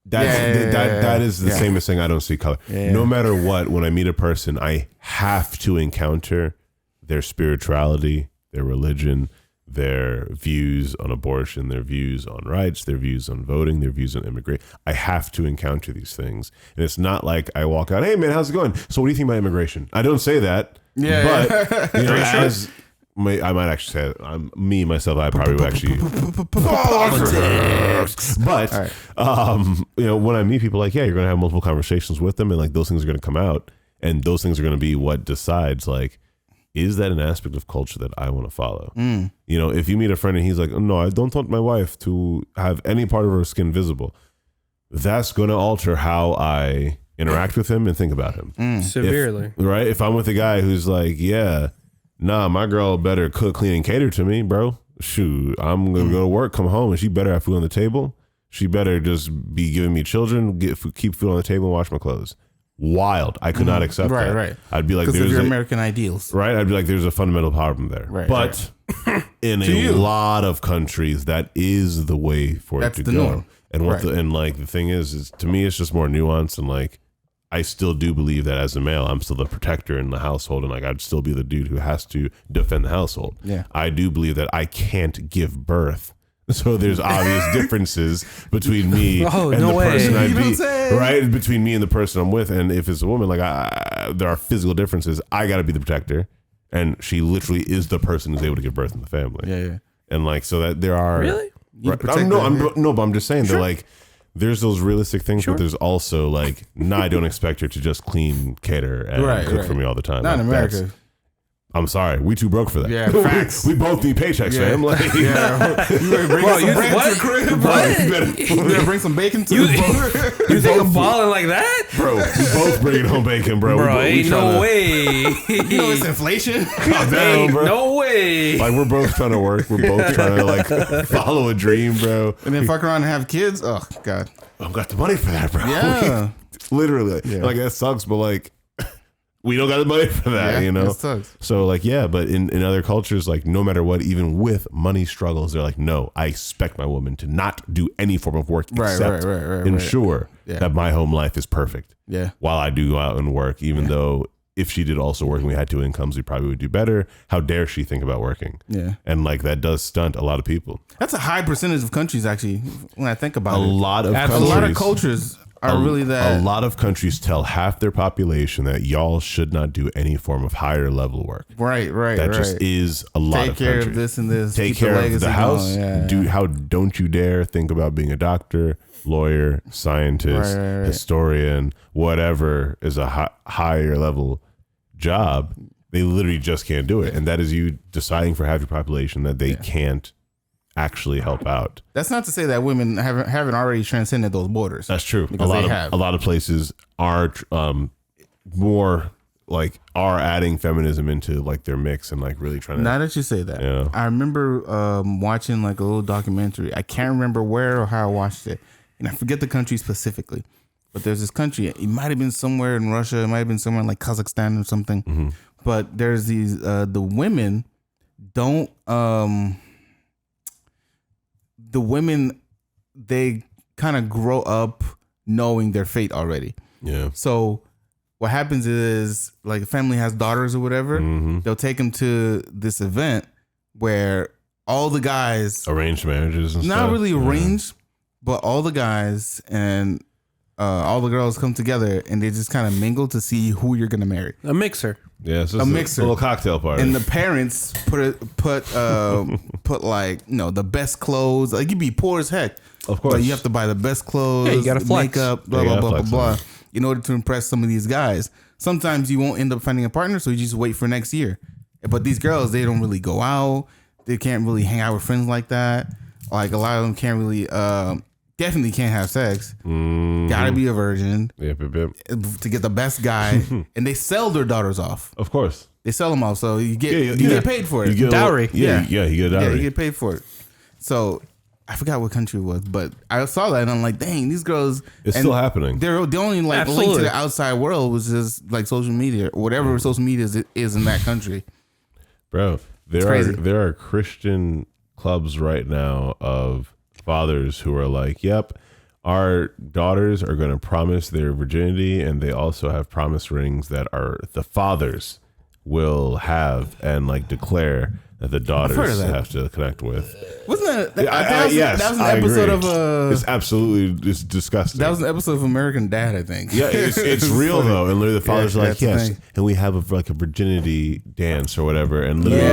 That is the same as saying I don't see color. No matter what, when I meet a person, I have to encounter their spirituality, their religion, their views on abortion, their views on rights, their views on voting, their views on immigration. I have to encounter these things. And it's not like I walk out, hey man, how's it going? So what do you think about immigration? I don't say that. Yeah. But you know, I might actually say it. I probably would actually but you know, when I meet people, like, yeah, you're gonna have multiple conversations with them, and like those things are gonna come out, and those things are gonna be what decides, like, is that an aspect of culture that I want to follow? You know, if you meet a friend and he's like, oh, no, I don't want my wife to have any part of her skin visible, that's gonna alter how I interact with him and think about him Severely. right? If I'm with a guy who's like, yeah, nah, my girl better cook, clean, and cater to me, bro. Shoot, I'm gonna go to work, come home, and she better have food on the table. She better just be giving me children, keep food on the table, and wash my clothes. Wild. I could not accept that. Right. I'd be like, Because of there's your a, American ideals. right? I'd be like, there's a fundamental problem there. Right, but in a lot of countries, that is the way for That's it to the go. norm. And what Right. the thing is to me, it's just more nuanced, and like, I still do believe that as a male, I'm still the protector in the household, and like I'd still be the dude who has to defend the household. Yeah. I do believe that I can't give birth. So there's obvious differences between me and no the way. person I'd You know what I'm be, saying? right? Between me and the person I'm with. And if it's a woman, like there are physical differences. I got to be the protector. and she literally is the person who's able to give birth in the family. Yeah. And like, so that there are Really? right, but I'm just saying that like there's those realistic things, but there's also like, I don't expect her to just clean, cater, and cook for me all the time. Not like, in America. I'm sorry, we too broke for that. Yeah, facts. we both need paychecks, fam. Like, You better bring some bread to the crib, bro. You better bring some bacon to the boat. You think I'm balling like that? bro, we both bringing home bacon, bro. Bro, ain't no way. You know it's inflation. Calm down, Ain't bro. no way. Like, we're both trying to work. We're both trying to like follow a dream, bro. And then fuck around and have kids. Oh God. I've got the money for that, bro. Yeah. Literally. Yeah. Like, that sucks, but like, we don't got the money for that, you know? It sucks. So like, yeah, but in other cultures, like, no matter what, even with money struggles, they're like, no, I expect my woman to not do any form of work except ensure that my home life is perfect. Yeah. While I do go out and work, even though if she did also work and we had two incomes, we probably would do better. How dare she think about working? Yeah. And like, that does stunt a lot of people. That's a high percentage of countries, actually, when I think about A it. lot of A lot of cultures are really that. A lot of countries tell half their population that y'all should not do any form of higher level work. Right. That just is a lot Take of care countries. of this and this. Take keep care of legacy the house. going. Yeah. Don't you dare think about being a doctor, lawyer, scientist, Right. historian, whatever is a higher level job. They literally just can't do it. And that is you deciding for half your population that they can't actually help out. That's not to say that women haven't already transcended those borders. That's true. Because A lot of places are more like are adding feminism into like their mix and like really trying to. Now that you say that, Yeah. I remember watching like a little documentary. I can't remember where or how I watched it, and I forget the country specifically. But there's this country. It might have been somewhere in Russia. It might have been somewhere in like Kazakhstan or something. Mm-hmm. But there's these the women don't. The women, they kind of grow up knowing their fate already. Yeah. So what happens is, like, a family has daughters or whatever, they'll take them to this event where all the guys, Arranged marriages and stuff. not really arranged, but all the guys and all the girls come together and they just kind of mingle to see who you're gonna marry. A mixer. Yeah, so A mixer. a little cocktail party. And the parents put like, you know, the best clothes. Like, you'd be poor as heck. Of course. But you have to buy the best clothes, Yeah, you gotta flex. makeup, blah, Yeah, you blah, gotta blah, blah, flex blah, in order to impress some of these guys. Sometimes you won't end up finding a partner, so you just wait for next year. But these girls, they don't really go out. They can't really hang out with friends like that. Like, a lot of them can't really, definitely can't have sex. Gotta be a virgin Yep. to get the best guy. And they sell their daughters off. Of course. They sell them off, so you get paid for it. You get Dowry. you get a Yeah, dowry. you get paid for it. So I forgot what country it was, but I saw that and I'm like, dang, these girls. It's still happening. They're the only like link to Absolutely. the outside world was just like social media or whatever social media is in that country. Bro, crazy. there are Christian clubs right now of fathers who are like, yep, our daughters are going to promise their virginity, and they also have promise rings that are the fathers will have and like declare that the daughters that. have to connect with. Wasn't that? Yes, that was an I episode agree. of It's absolutely it's disgusting. that was an episode of American Dad, I think. Yeah, it's real funny. though, and literally the fathers Yeah, are like, that's the yes, thing. and we have a virginity dance or whatever, and literally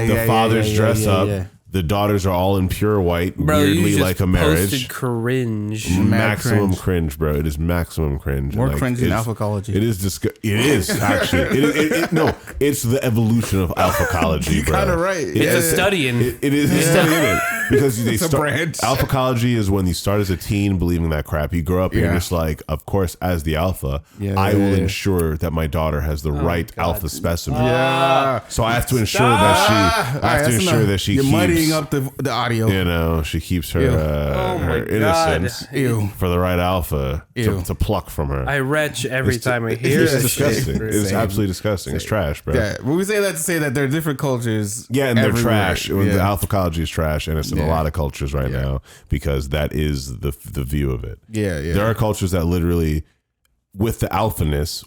the Yeah, fathers yeah, dress yeah, up. yeah. The daughters are all in pure white, Bro, you weirdly just like a marriage. posted cringe. Maximum cringe. cringe, bro. It is maximum cringe. More Like, cringe than it's- alphacology. It is it is actually. No, it's the evolution of alphacology, bro. Kinda right. It It's a is- study in. It is a study in it because they It's a start. branch. Alphacology is when you start as a teen believing that crap. You grow up and you're Yeah. just like, of course, as the alpha, Yeah, I yeah, will yeah. ensure that my daughter has the right God. alpha specimen. Yeah. So I have to ensure that she. I have to ensure that she You're keeps. muddying up the audio. You know, she keeps her Ew. Oh her my God. innocence Ew. for the right alpha Ew. to pluck from her. I retch every time I hear It's that disgusting. shit. It's Same. absolutely disgusting. It's trash, bro. Yeah, but we say that to say that there are different cultures. Yeah, and they're everywhere. trash. When Yeah. The alphacology is trash, and it's in a Yeah. lot of cultures right now because that is the view of it. Yeah, yeah. There are cultures that literally, with the alphaness,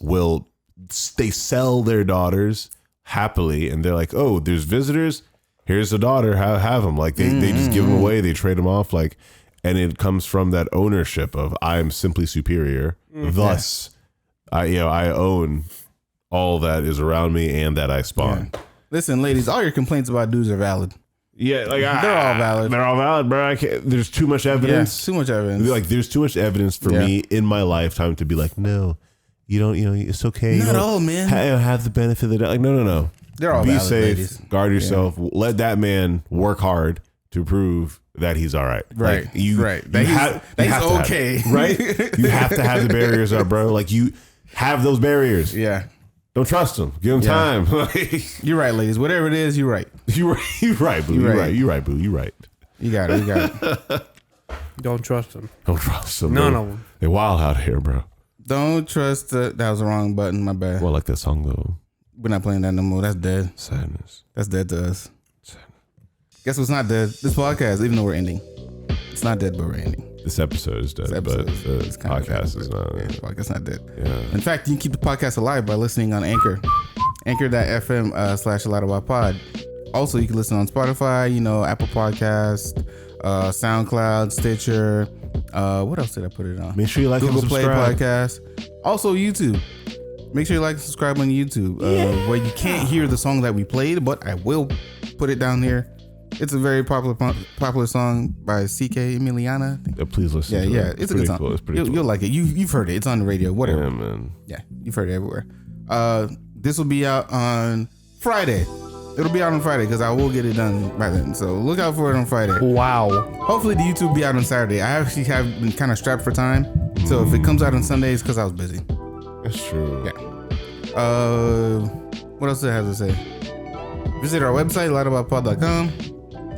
they sell their daughters happily, and they're like, "Oh, there's visitors. Here's a daughter. Have them." Like they just give them away. They trade them off. Like, and it comes from that ownership of I am simply superior. Thus, I own all that is around me and that I spawn. Yeah. Listen, ladies, all your complaints about dudes are valid. Yeah, like they're all valid. They're all valid, bro. I can't, there's too much evidence. Yeah, too much evidence. Like, there's too much evidence for me in my lifetime to be like, no, you don't. It's okay. Not all, man. Have the benefit of the doubt. Like, no. They're all be valid, safe. ladies. Guard yourself. Let that man work hard to prove that he's all right. Right. Like, you That he's okay. Right. You have to have the barriers up, bro. Like, you have those barriers. Yeah. Don't trust him. Give him time. You're right, ladies. Whatever it is, you're right. You're right, boo. You're right, boo. You're right. You got it. Don't trust them. Don't trust them. No. They're wild out here, bro. Don't trust that was the wrong button. My bad. Well, I like that song though. We're not playing that no more. That's dead. Sadness. That's dead to us. Guess what's not dead? This podcast, even though we're ending. It's not dead, but we're ending. This episode is dead, but the podcast is not. Yeah, the podcast's not dead. Yeah. In fact, you can keep the podcast alive by listening on Anchor. Anchor.fm/AlotofWildPod. Also, you can listen on Spotify, Apple Podcast, SoundCloud, Stitcher. What else did I put it on? Make sure you like Google and Play subscribe. Podcast. Also, YouTube. Make sure you like and subscribe on YouTube, where you can't hear the song that we played, but I will put it down here. It's a very popular song by CK Emiliana. Please listen. Yeah, it's a good song. Cool. It's pretty cool. You'll like it. You've heard it. It's on the radio. Whatever. Yeah, man. Yeah, you've heard it everywhere. This will be out on Friday. It'll be out on Friday because I will get it done by then. So look out for it on Friday. Wow. Hopefully the YouTube will be out on Saturday. I actually have been kind of strapped for time. So if it comes out on Sundays, because I was busy. That's true. Yeah. What else do I have to say? Visit our website, loutaboutpod.com,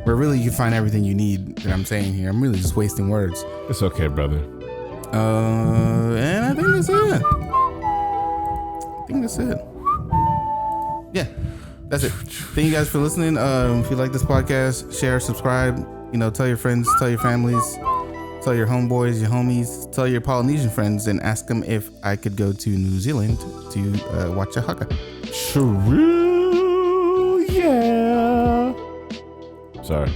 where really you can find everything you need that I'm saying here. I'm really just wasting words. It's okay, brother. And I think that's it. Yeah, that's it. Thank you guys for listening. If you like this podcast, share, subscribe. Tell your friends, tell your families, tell your homeboys, your homies, tell your Polynesian friends, and ask them if I could go to New Zealand to watch a haka. True, yeah. Sorry.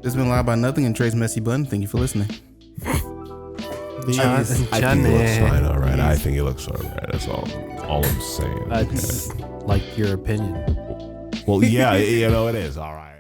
This has been Live About Nothing and Trey's Messy Bun. Thank you for listening. I think it looks fine, all right. I think it looks all right. That's all I'm saying. That's like your opinion. Well, yeah, it is. All right.